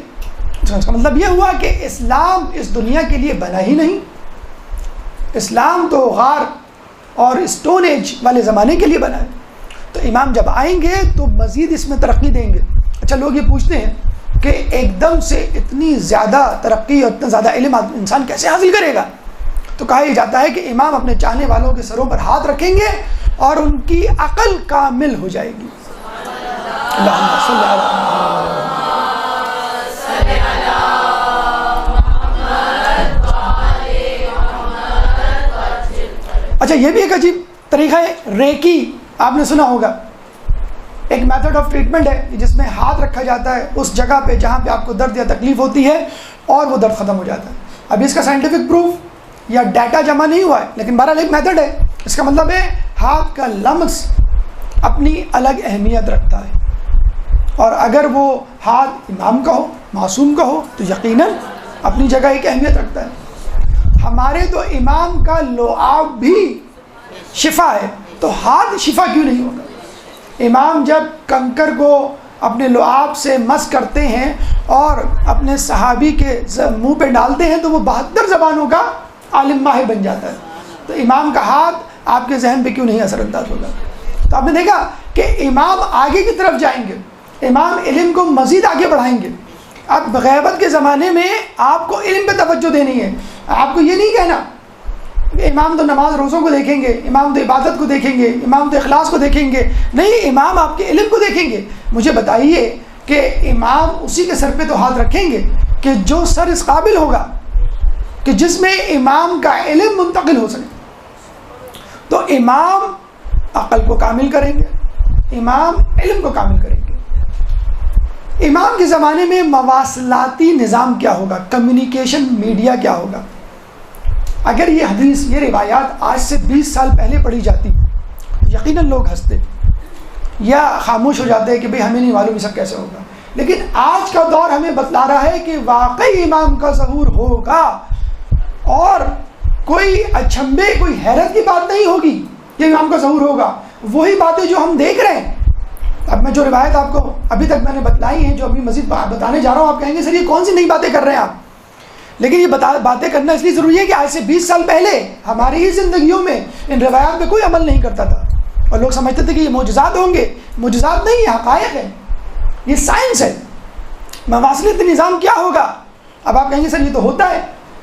اس کا مطلب یہ ہوا کہ اسلام اس دنیا کے لیے بنا ہی نہیں، اسلام تو غار اور اسٹون ایج والے زمانے کے لیے بنا ہے۔ تو امام جب آئیں گے تو مزید اس میں ترقی دیں گے۔ اچھا، لوگ یہ پوچھتے ہیں کہ ایک دم سے اتنی زیادہ ترقی اور اتنا زیادہ علم انسان کیسے حاصل کرے گا؟ تو کہا یہ جاتا ہے کہ امام اپنے چاہنے والوں کے سروں پر ہاتھ رکھیں گے اور ان کی عقل کامل ہو جائے گی۔ اللہم صلی علی اچھا، یہ بھی ایک عجیب طریقہ ہے ریکی، آپ نے سنا ہوگا، ایک میتھڈ آف ٹریٹمنٹ ہے جس میں ہاتھ رکھا جاتا ہے اس جگہ پہ جہاں پہ آپ کو درد یا تکلیف ہوتی ہے اور وہ درد ختم ہو جاتا ہے۔ ابھی اس کا سائنٹیفک پروف یا ڈیٹا جمع نہیں ہوا ہے، لیکن بہرحال ایک میتھڈ ہے۔ اس کا مطلب ہے ہاتھ کا لمس اپنی الگ اہمیت رکھتا ہے، اور اگر وہ ہاتھ امام کا ہو، معصوم کا ہو، تو یقیناً اپنی جگہ ایک اہمیت رکھتا ہے۔ ہمارے تو امام کا لعاب بھی شفا ہے، تو ہاتھ شفا کیوں نہیں ہوگا؟ امام جب کنکر کو اپنے لعاب سے مس کرتے ہیں اور اپنے صحابی کے منہ پہ ڈالتے ہیں تو وہ 72 زبانوں کا عالم ماہر بن جاتا ہے۔ تو امام کا ہاتھ آپ کے ذہن پہ کیوں نہیں اثر انداز ہوگا؟ تو آپ نے دیکھا کہ امام آگے کی طرف جائیں گے، امام علم کو مزید آگے بڑھائیں گے۔ اب غیبت کے زمانے میں آپ کو علم پہ توجہ دینی ہے، آپ کو یہ نہیں کہنا کہ امام تو نماز روزوں کو دیکھیں گے، امام تو عبادت کو دیکھیں گے، امام تو اخلاص کو دیکھیں گے، نہیں، امام آپ کے علم کو دیکھیں گے۔ مجھے بتائیے کہ امام اسی کے سر پہ تو ہاتھ رکھیں گے کہ جو سر اس قابل ہوگا کہ جس میں امام کا علم منتقل ہو سکے۔ تو امام عقل کو کامل کریں گے، امام علم کو کامل کریں گے۔ امام کے زمانے میں مواصلاتی نظام کیا ہوگا، کمیونیکیشن میڈیا کیا ہوگا؟ اگر یہ حدیث، یہ روایات آج سے 20 سال پہلے پڑھی جاتی یقیناً لوگ ہنستے یا خاموش ہو جاتے ہیں کہ بھئی ہمیں نہیں معلوم یہ سب کیسے ہوگا. لیکن آج کا دور ہمیں بتلا رہا ہے کہ واقعی امام کا ظہور ہوگا، اور کوئی اچھمبے، کوئی حیرت کی بات نہیں ہوگی کہ امام کا ظہور ہوگا. وہی باتیں جو ہم دیکھ رہے ہیں. اب میں جو روایت آپ کو ابھی تک میں نے بتلائی ہیں، جو ابھی مزید بتانے جا رہا ہوں، آپ کہیں گے سر یہ کون سی نئی باتیں کر رہے ہیں آپ؟ لیکن یہ باتیں کرنا اس لیے ضروری ہے کہ آج سے 20 سال پہلے ہماری ہی زندگیوں میں ان روایات پہ کوئی عمل نہیں کرتا تھا، اور لوگ سمجھتے تھے کہ یہ معجزات ہوں گے. معجزات نہیں، یہ حقائق ہے، یہ سائنس ہے. مواصلت نظام کیا ہوگا؟ اب آپ کہیں گے سر یہ تو ہوتا ہے،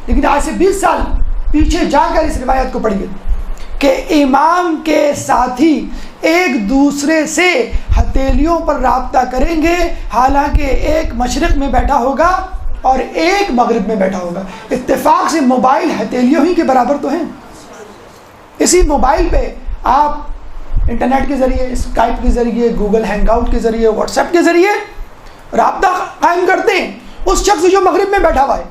لیکن آج سے 20 سال پیچھے جا کر اس روایت کو پڑھیے کہ امام کے ساتھی ایک دوسرے سے ہتھیلیوں پر رابطہ کریں گے، حالانکہ ایک مشرق میں بیٹھا ہوگا اور ایک مغرب میں بیٹھا ہوگا. اتفاق سے موبائل ہتھیلیوں ہی کے برابر تو ہیں. اسی موبائل پہ آپ انٹرنیٹ کے ذریعے، اسکائپ کے ذریعے، گوگل ہینگ آؤٹ کے ذریعے، واٹس ایپ کے ذریعے رابطہ قائم کرتے ہیں اس شخص جو مغرب میں بیٹھا ہوا ہے،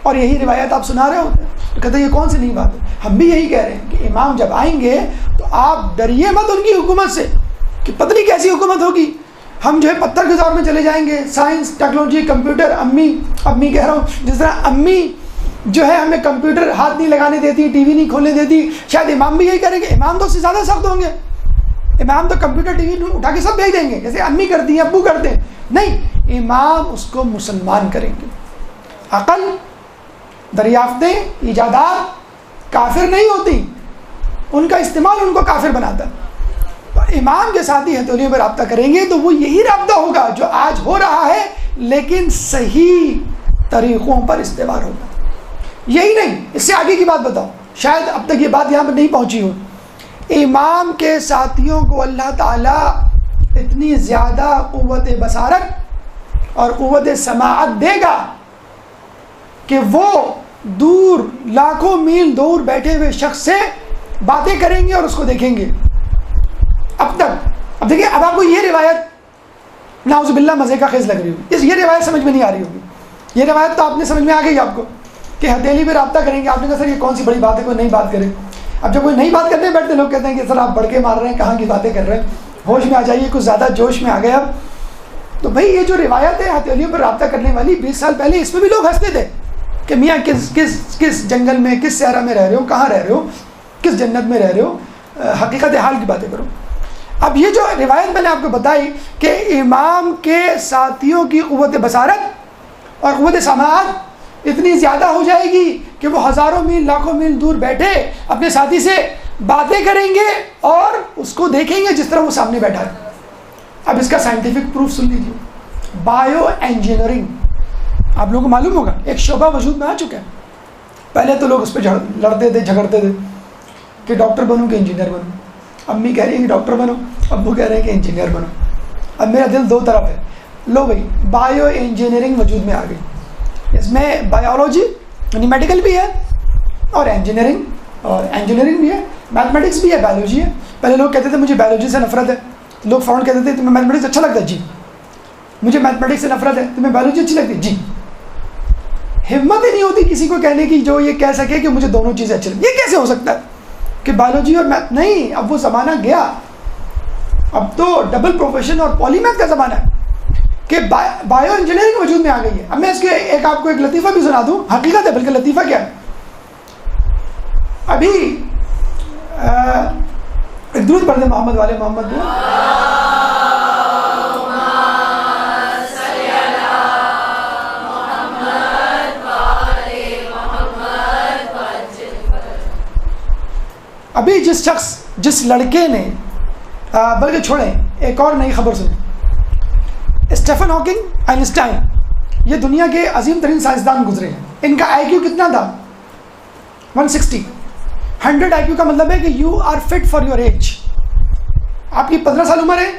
اور یہی روایت آپ سنا رہے ہوتے ہیں. تو کہتے ہیں یہ کون سی نئی بات ہے؟ ہم بھی یہی کہہ رہے ہیں کہ امام جب آئیں گے تو آپ ڈریے مت ان کی حکومت سے کہ پتہ نہیں کیسی حکومت ہوگی. ہم جو ہے پتھر کے دور میں چلے جائیں گے، سائنس، ٹیکنالوجی، کمپیوٹر. امی کہہ رہا ہوں، جس طرح امی جو ہے ہمیں کمپیوٹر ہاتھ نہیں لگانے دیتی، ٹی وی نہیں کھولنے دیتی، شاید امام بھی یہی کریں گے. امام تو اس سے زیادہ سخت ہوں گے. امام تو کمپیوٹر، ٹی وی اٹھا کے سب بھیج دیں گے جیسے امی کرتی ہیں، ابو کرتے ہیں. نہیں، امام اس کو مسلمان کریں گے. عقل، دریافتیں، ایجادات کافر نہیں ہوتی، ان کا استعمال ان کو کافر بناتا. امام کے ساتھ ہی ہتھیلیوں پہ رابطہ کریں گے تو وہ یہی رابطہ ہوگا جو آج ہو رہا ہے، لیکن صحیح طریقوں پر استوار ہوگا. یہی نہیں، اس سے آگے کی بات بتاؤ، شاید اب تک یہ بات یہاں پر نہیں پہنچی ہو. امام کے ساتھیوں کو اللہ تعالیٰ اتنی زیادہ قوت بصارت اور قوت سماعت دے گا کہ وہ دور، لاکھوں میل دور بیٹھے ہوئے شخص سے باتیں کریں گے اور اس کو دیکھیں گے. اب دیکھیں، اب آپ کو یہ روایت نعوذ باللہ مزے کا خیز لگ رہی ہوگی، یہ روایت سمجھ میں نہیں آ رہی ہوگی. یہ روایت تو آپ نے سمجھ میں آ گئی آپ کو کہ ہتھیلی پہ رابطہ کریں گے. آپ نے کہا سر یہ کون سی بڑی بات ہے، کوئی نئی بات کرے. اب جب کوئی نئی بات کرنے بیٹھتے لوگ کہتے ہیں کہ سر آپ بڑھ کے مار رہے ہیں، کہاں کی باتیں کر رہے ہیں، ہوش میں آ جائیے، کچھ زیادہ جوش میں آ گئے. اب تو بھائی یہ جو روایت ہے ہتھیلیوں پر رابطہ کرنے والی 20 سال پہلے، اس میں بھی لوگ ہنستے تھے کہ میاں کس جنگل میں، کس صحرا میں رہ رہے ہو، کہاں رہ رہے ہو، کس جنت میں رہ رہے ہو، حقیقت حال کی باتیں کرو. اب یہ جو روایت میں نے آپ کو بتائی کہ امام کے ساتھیوں کی قوت بصارت اور قوت سماعت اتنی زیادہ ہو جائے گی کہ وہ ہزاروں میل، لاکھوں میل دور بیٹھے اپنے ساتھی سے باتیں کریں گے اور اس کو دیکھیں گے جس طرح وہ سامنے بیٹھا ہے. اب اس کا سائنٹیفک پروف سن لیجیے. بایو انجینئرنگ آپ لوگوں کو معلوم ہوگا ایک شعبہ وجود میں آ چکا ہے. پہلے تو لوگ اس پہ لڑتے تھے، جھگڑتے تھے کہ ڈاکٹر بنوں کہ انجینئر بنوں. امی کہہ رہی ہیں کہ ڈاکٹر بنو، ابو کہہ رہے ہیں کہ انجینئر بنو. اب میرا دل دو طرف ہے. لو بھائی، بایو انجینئرنگ وجود میں آ گئی. اس میں بایولوجی یعنی میڈیکل بھی ہے، اور انجینئرنگ بھی ہے، میتھمیٹکس بھی ہے، بایولوجی ہے. پہلے لوگ کہتے تھے مجھے بایولوجی سے نفرت ہے. لوگ فوراً کہتے تھے تمہیں میتھمیٹکس اچھا لگتا ہے؟ جی. مجھے میتھمیٹکس سے نفرت ہے. تمہیں بایولوجی اچھی لگتی ہے؟ جی. ہمت ہی نہیں ہوتی کسی کو کہنے کی جو یہ کہہ سکے کہ مجھے دونوں چیزیں اچھی لگتی. یہ کیسے ہو سکتا ہے کہ بایولوجی اور میتھ؟ نہیں، اب وہ زمانہ گیا. اب تو ڈبل پروفیشن اور پولی میتھ کا زمانہ ہے کہ بایو انجینئرنگ وجود میں آ گئی ہے. اب میں اس کے آپ کو ایک لطیفہ بھی سنا دوں. حقیقت ہے بلکہ لطیفہ کیا ہے. ابھی ایک درود پڑھ دیں محمد والے محمد کو. ابھی جس لڑکے نے بلکہ چھوڑیں ایک اور نئی خبر سنیں. اسٹیفن ہاکنگ، آئنسٹائن، یہ دنیا کے عظیم ترین سائنسدان گزرے ہیں. ان کا آئی کیو کتنا تھا؟ 160. 100 آئی کیو کا مطلب ہے کہ you are fit for your age. آپ کی 15 سال عمر ہے،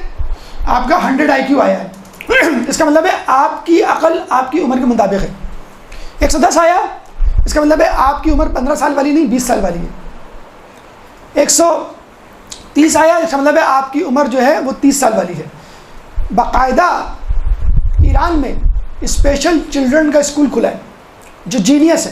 آپ کا 100 آئی کیو آیا ہے. اس کا مطلب ہے آپ کی عقل آپ کی عمر کے مطابق ہے. 110 آیا، اس کا مطلب ہے آپ کی عمر 15 سال والی نہیں 20 سال والی ہے. 130 آیا، اس کا مطلب ہے آپ کی عمر جو ہے وہ 30 سال والی ہے. باقاعدہ ایران میں اسپیشل چلڈرن کا اسکول کھلا ہے جو جینیس ہے.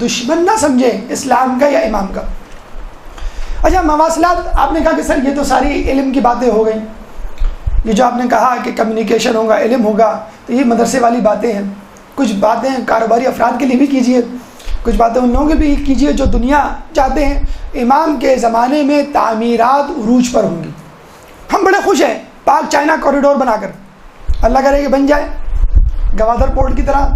دشمن نہ سمجھیں اسلام کا یا امام کا. اچھا مواصلات آپ نے کہا کہ سر یہ تو ساری علم کی باتیں ہو گئیں. یہ جو آپ نے کہا کہ کمیونیکیشن ہوگا, علم ہوگا, تو یہ مدرسے والی باتیں ہیں. کچھ باتیں کاروباری افراد کے لیے بھی کیجیے, کچھ باتیں ان لوگوں کے بھی کیجیے جو دنیا چاہتے ہیں. امام کے زمانے میں تعمیرات عروج پر ہوں گی. ہم بڑے خوش ہیں پاک چائنا کوریڈور بنا کر, اللہ کرے کہ بن جائے, گوادر پورٹ کی طرح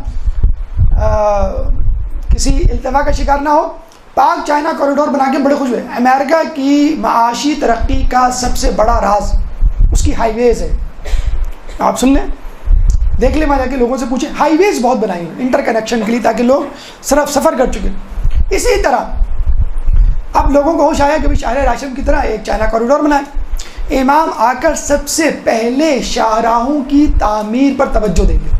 کسی التوا کا شکار نہ ہو. پاک چائنا کوریڈور بنا کے بڑے خوش ہوئے. امریکہ کی معاشی ترقی کا سب سے بڑا راز اس کی ہائی ویز ہے. آپ سن لیں, دیکھ لیں, وہاں جا کے لوگوں سے پوچھیں, ہائی ویز بہت بنائی ہیں انٹر کنیکشن کے لیے تاکہ لوگ صرف سفر کر چکے. اسی طرح اب لوگوں کو ہوش آیا کہ شاہراہ راشم کی طرح ایک چائنا کوریڈور بنائے. امام آ کر سب سے پہلے شاہراہوں کی تعمیر پر توجہ دیں گے.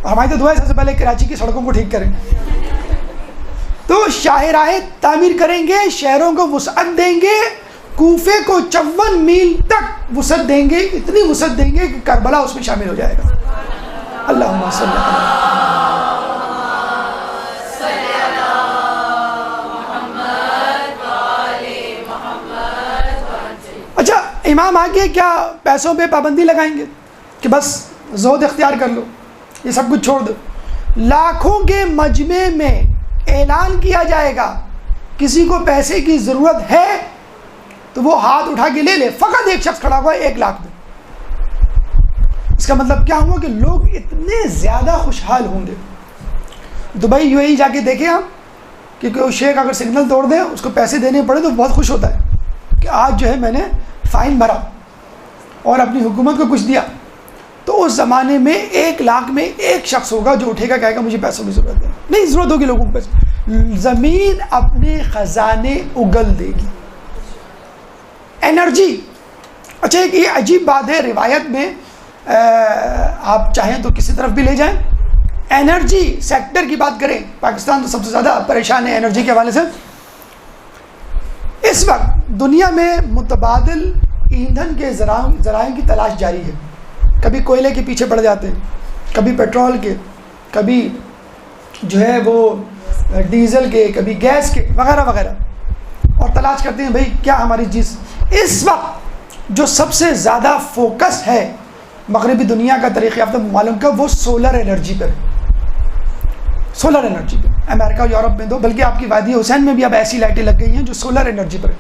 ہماری تو دعا ہے سب سے پہلے کراچی کی سڑکوں کو ٹھیک کریں. تو شاہراہیں تعمیر کریں گے, شہروں کو وسعت دیں گے, کوفے کو 54 میل تک وسعت دیں گے, اتنی وسعت دیں گے کہ کربلا اس میں شامل ہو جائے گا. اللہم صلی اچھا امام آگے کیا پیسوں پہ پابندی لگائیں گے کہ بس زہد اختیار کر لو, یہ سب کچھ چھوڑ دو. لاکھوں کے مجمع میں اعلان کیا جائے گا کسی کو پیسے کی ضرورت ہے تو وہ ہاتھ اٹھا کے لے لے. فقط ایک شخص کھڑا ہوا ہے 1 لاکھ دے. اس کا مطلب کیا ہوا کہ لوگ اتنے زیادہ خوشحال ہوں گے. دبئی UAE جا کے دیکھیں آپ کہ کوئی شیخ اگر سگنل توڑ دیں اس کو پیسے دینے پڑے تو بہت خوش ہوتا ہے کہ آج جو ہے میں نے فائن بھرا اور اپنی حکومت کو کچھ دیا. تو اس زمانے میں 1 لاکھ میں 1 شخص ہوگا جو اٹھے گا کہے گا مجھے پیسوں کی ضرورت ہے. نہیں ضرورت ہوگی لوگوں کو پیسے. زمین اپنے خزانے اگل دے گی. انرجی, اچھا ایک یہ عجیب بات ہے روایت میں, آپ چاہیں تو کسی طرف بھی لے جائیں. انرجی سیکٹر کی بات کریں, پاکستان تو سب سے زیادہ پریشان ہے انرجی کے حوالے سے. اس وقت دنیا میں متبادل ایندھن کے ذرائع کی تلاش جاری ہے. کبھی کوئلے کے پیچھے پڑ جاتے ہیں, کبھی پیٹرول کے, کبھی جو ہے وہ ڈیزل کے, کبھی گیس کے وغیرہ وغیرہ, اور تلاش کرتے ہیں بھئی کیا ہماری چیز. اس وقت جو سب سے زیادہ فوکس ہے مغربی دنیا کا ترقی یافتہ ممالک کا, وہ سولر انرجی پر ہے. سولر انرجی پہ امریکہ اور یورپ میں دو, بلکہ آپ کی وادی حسین میں بھی اب ایسی لائٹیں لگ گئی ہیں جو سولر انرجی پر ہے.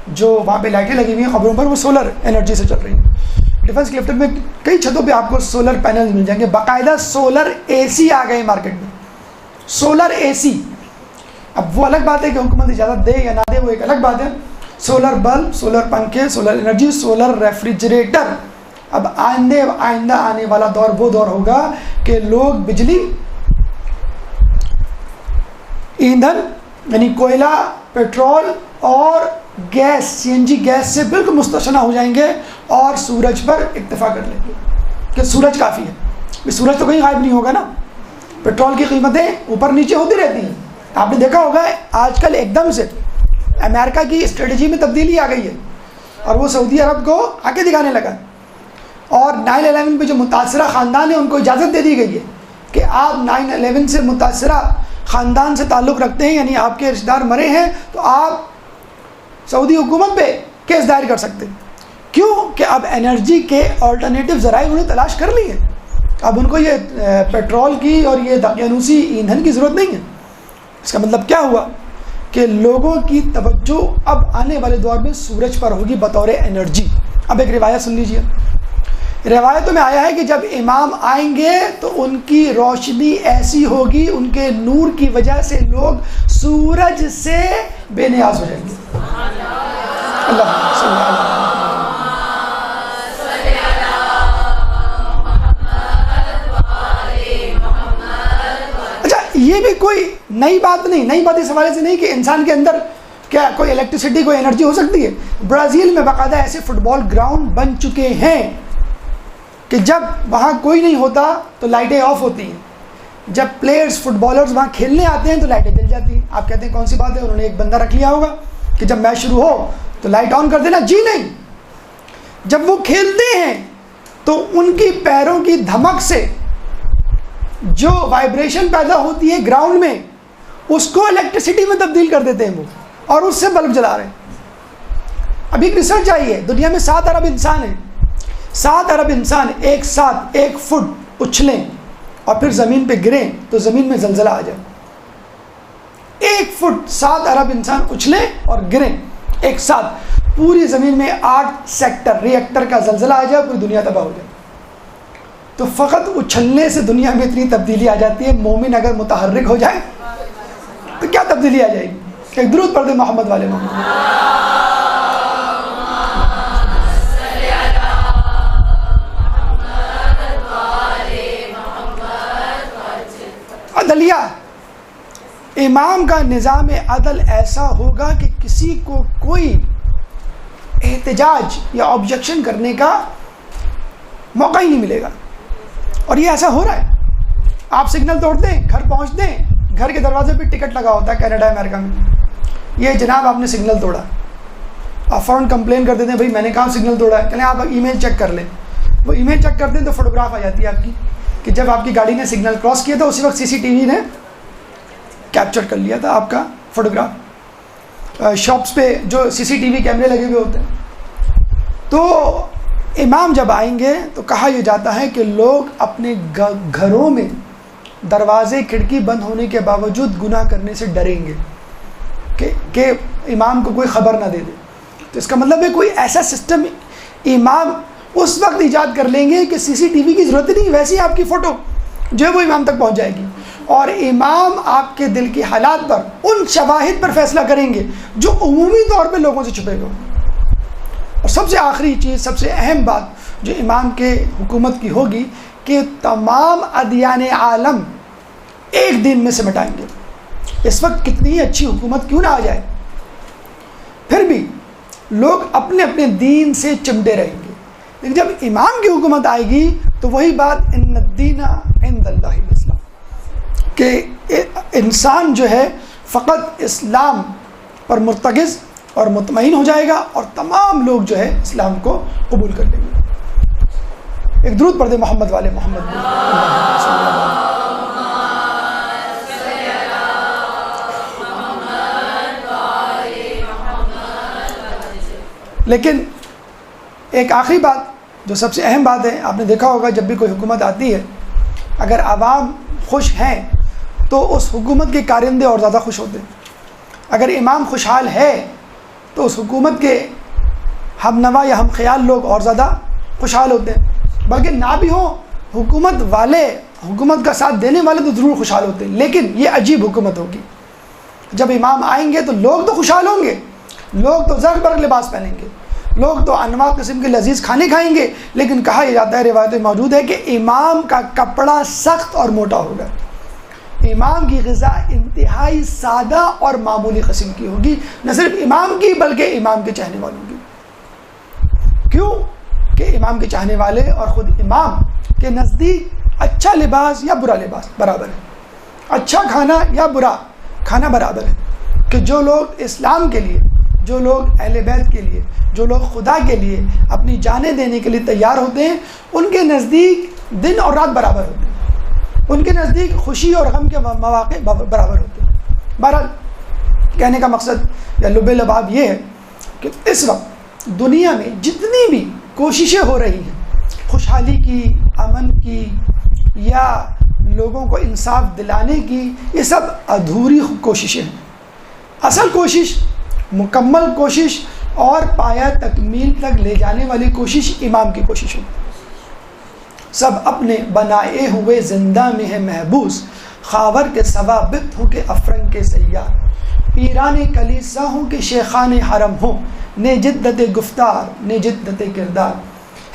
جو وہاں پہ لائٹیں لگی ہوئی ہیں خبروں پر, وہ سولر انرجی سے چل رہی ہیں. ڈیفنس کلفٹن میں کئی چھتوں پہ آپ کو سولر پینل مل جائیں گے. باقاعدہ سولر AC آ گئے مارکیٹ میں, سولر AC. اب وہ الگ بات ہے کہ حکومت اجازت دے یا نہ دے, وہ ایک الگ بات ہے. سولر بلب, سولر پنکھے, سولر انرجی, سولر ریفریجریٹر. اب آئندہ آنے والا دور وہ دور ہوگا کہ لوگ بجلی, ایندھن یعنی کوئلہ, پیٹرول اور گیس CNG گیس سے بالکل مستغنی ہو جائیں گے اور سورج پر اکتفا کر لیں گے کہ سورج کافی ہے. سورج تو کہیں غائب نہیں ہوگا نا. پیٹرول کی قیمتیں اوپر نیچے ہوتی رہتی ہیں. آپ نے دیکھا ہوگا آج کل ایک دم سے امریکہ کی اسٹریٹجی میں تبدیلی آ گئی ہے اور وہ سعودی عرب کو آگے دکھانے لگا. اور 9/11 پہ جو متاثرہ خاندان ہے ان کو اجازت دے دی گئی ہے کہ آپ 9/11 سے متاثرہ خاندان سے تعلق رکھتے ہیں, یعنی آپ کے رشتہ دار مرے ہیں, تو آپ سعودی حکومت پہ کیس دائر کر سکتے ہیں. کیوں کہ اب انرجی کے آلٹرنیٹیو ذرائع انہیں تلاش کر لی ہے. اب ان کو یہ پیٹرول کی اور یہ دقیانوسی ایندھن کی ضرورت نہیں ہے. اس کا مطلب کیا ہوا کہ لوگوں کی توجہ اب آنے والے دور میں سورج پر ہوگی بطور انرجی. اب ایک روایت سن لیجیے. روایتوں میں آیا ہے کہ جب امام آئیں گے تو ان کی روشنی ایسی ہوگی, ان کے نور کی وجہ سے لوگ سورج سے بے نیاز ہو جائیں گے. اللہ صلی اللہ علیہ یہ بھی کوئی نئی بات نہیں. نئی بات اس حوالے سے نہیں کہ انسان کے اندر کیا کوئی الیکٹریسٹی, کوئی انرجی ہو سکتی ہے. برازیل میں باقاعدہ ایسے فٹ بال گراؤنڈ بن چکے ہیں کہ جب وہاں کوئی نہیں ہوتا تو لائٹیں آف ہوتی ہیں. جب پلیئرز فٹ بالرز وہاں کھیلنے آتے ہیں تو لائٹیں جل جاتی ہیں. آپ کہتے ہیں کون سی بات ہے, انہوں نے ایک بندہ رکھ لیا ہوگا کہ جب میچ شروع ہو تو لائٹ آن کر دینا. جی نہیں, جب وہ کھیلتے ہیں تو ان کی پیروں کی دھمک سے جو وائبریشن پیدا ہوتی ہے گراؤنڈ میں اس کو الیکٹریسٹی میں تبدیل کر دیتے ہیں وہ، اور اس سے بلب جلا رہے ہیں. ابھی ایک ریسرچ آئی ہے، دنیا میں 7 ارب انسان ہیں. 7 ارب انسان ایک ساتھ 1 فٹ اچھلیں اور پھر زمین پہ گریں تو زمین میں زلزلہ آ جائے. 1 فٹ 7 ارب انسان اچھلیں اور گریں ایک ساتھ، پوری زمین میں 8 سیکٹر ریئیکٹر کا زلزلہ آ جائے، پوری دنیا تباہ ہو جائے. تو فقط اچھلنے سے دنیا میں اتنی تبدیلی آ جاتی ہے. مومن اگر متحرک ہو جائے تو کیا تبدیلی آ جائے گی؟ ایک درود پڑھ دیں محمد والے محمد. عدلیہ، امام کا نظام عدل ایسا ہوگا کہ کسی کو کوئی احتجاج یا آبجیکشن کرنے کا موقع ہی نہیں ملے گا. اور یہ ایسا ہو رہا ہے. آپ سگنل توڑ دیں، گھر پہنچ دیں، گھر کے دروازے پہ ٹکٹ لگا ہوتا ہے کینیڈا امریکہ میں، یہ جناب آپ نے سگنل توڑا، آپ فوراً کمپلین کر دیتے ہیں بھائی میں نے کہاں سگنل توڑا ہے. کہنے آپ ای میل چیک کر لیں. وہ ای میل چیک کرتے ہیں تو فوٹوگراف آ جاتی ہے آپ کی کہ جب آپ کی گاڑی نے سگنل کراس کیا تھا اسی وقت CCTV نے کیپچر کر لیا تھا آپ کا فوٹوگراف. شاپس پہ جو CCTV کیمرے لگے ہوئے ہوتے ہیں. تو امام جب آئیں گے تو کہا یہ جاتا ہے کہ لوگ اپنے گھروں میں دروازے کھڑکی بند ہونے کے باوجود گناہ کرنے سے ڈریں گے کہ امام کو کوئی خبر نہ دے دے. تو اس کا مطلب ہے کوئی ایسا سسٹم امام اس وقت ایجاد کر لیں گے کہ CCTV کی ضرورت نہیں، ویسے ہی آپ کی فوٹو جو ہے وہ امام تک پہنچ جائے گی، اور امام آپ کے دل کے حالات پر ان شواہد پر فیصلہ کریں گے جو عمومی طور پہ لوگوں سے چھپے ہوئے. اور سب سے آخری چیز، سب سے اہم بات جو امام کے حکومت کی ہوگی کہ تمام ادیان عالم ایک دن میں سمٹائیں گے. اس وقت کتنی ہی اچھی حکومت کیوں نہ آ جائے، پھر بھی لوگ اپنے اپنے دین سے چمٹے رہیں گے. لیکن جب امام کی حکومت آئے گی تو وہی بات ان الدین عند اللہ الاسلام، کہ انسان جو ہے فقط اسلام پر مرتکز اور مطمئن ہو جائے گا اور تمام لوگ جو ہے اسلام کو قبول کر لیں گے. ایک درود پڑھ دیں محمد والے محمد. لیکن ایک آخری بات جو سب سے اہم بات ہے، آپ نے دیکھا ہوگا جب بھی کوئی حکومت آتی ہے اگر عوام خوش ہیں تو اس حکومت کے کارندے اور زیادہ خوش ہوتے ہیں. اگر امام خوشحال ہے تو اس حکومت کے ہم نوا یا ہم خیال لوگ اور زیادہ خوشحال ہوتے ہیں. بلکہ نہ بھی ہوں حکومت والے، حکومت کا ساتھ دینے والے تو ضرور خوشحال ہوتے ہیں، لیکن یہ عجیب حکومت ہوگی. جب امام آئیں گے تو لوگ تو خوشحال ہوں گے، لوگ تو زرق برق لباس پہنیں گے، لوگ تو انواع قسم کے لذیذ کھانے کھائیں گے. لیکن کہا یہ جاتا ہے، روایتیں موجود ہے کہ امام کا کپڑا سخت اور موٹا ہوگا. امام کی غذا انتہائی سادہ اور معمولی قسم کی ہوگی، نہ صرف امام کی بلکہ امام کے چاہنے والوں کی. کیوں کہ امام کے چاہنے والے اور خود امام کے نزدیک اچھا لباس یا برا لباس برابر ہے، اچھا کھانا یا برا کھانا برابر ہے. کہ جو لوگ اسلام کے لیے، جو لوگ اہل بیت کے لیے، جو لوگ خدا کے لیے اپنی جانیں دینے کے لیے تیار ہوتے ہیں، ان کے نزدیک دن اور رات برابر ہوتے ہیں، ان کے نزدیک خوشی اور غم کے مواقع برابر ہوتے ہیں. بہرحال کہنے کا مقصد یا لب لباب یہ ہے کہ اس وقت دنیا میں جتنی بھی کوششیں ہو رہی ہیں خوشحالی کی، امن کی یا لوگوں کو انصاف دلانے کی، یہ سب ادھوری کوششیں ہیں. اصل کوشش، مکمل کوشش اور پایہ تکمیل تک لے جانے والی کوشش امام کی کوشش ہوگی. سب اپنے بنائے ہوئے زندہ میں ہے محبوس، خاور کے ثوابت ہوں کہ افرنگ کے سیار، پیران کلیسا ہوں کہ شیخان حرم ہوں، نے جدت گفتار نے جدت کردار،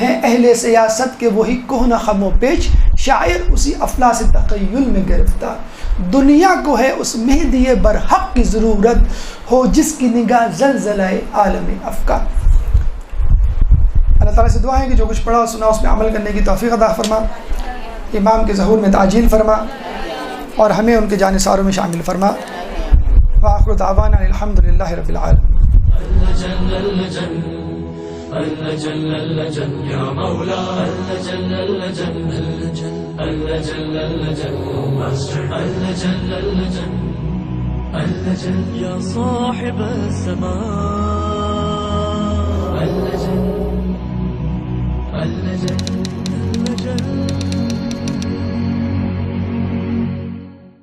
ہیں اہل سیاست کے وہی کہنہ خم و پیچ، شاعر اسی افلاس تخیل میں گرفتار، دنیا کو ہے اس مہدی برحق کی ضرورت، ہو جس کی نگاہ زلزلہ عالم افکار. اللہ تعالیٰ سے دعا ہے کہ جو کچھ پڑھا اور سنا اس میں عمل کرنے کی توفیق عطا فرما، امام کے ظہور میں تعجیل فرما اور ہمیں ان کے جانثاروں میں شامل فرما. وآخر دعوانا الحمدللہ رب العالمین. اللجن یا مولا اللجن اللجن اللجن اللجل اللجل اللجل اللجل اللجل يا صاحب السماء اللجل اللجل اللجل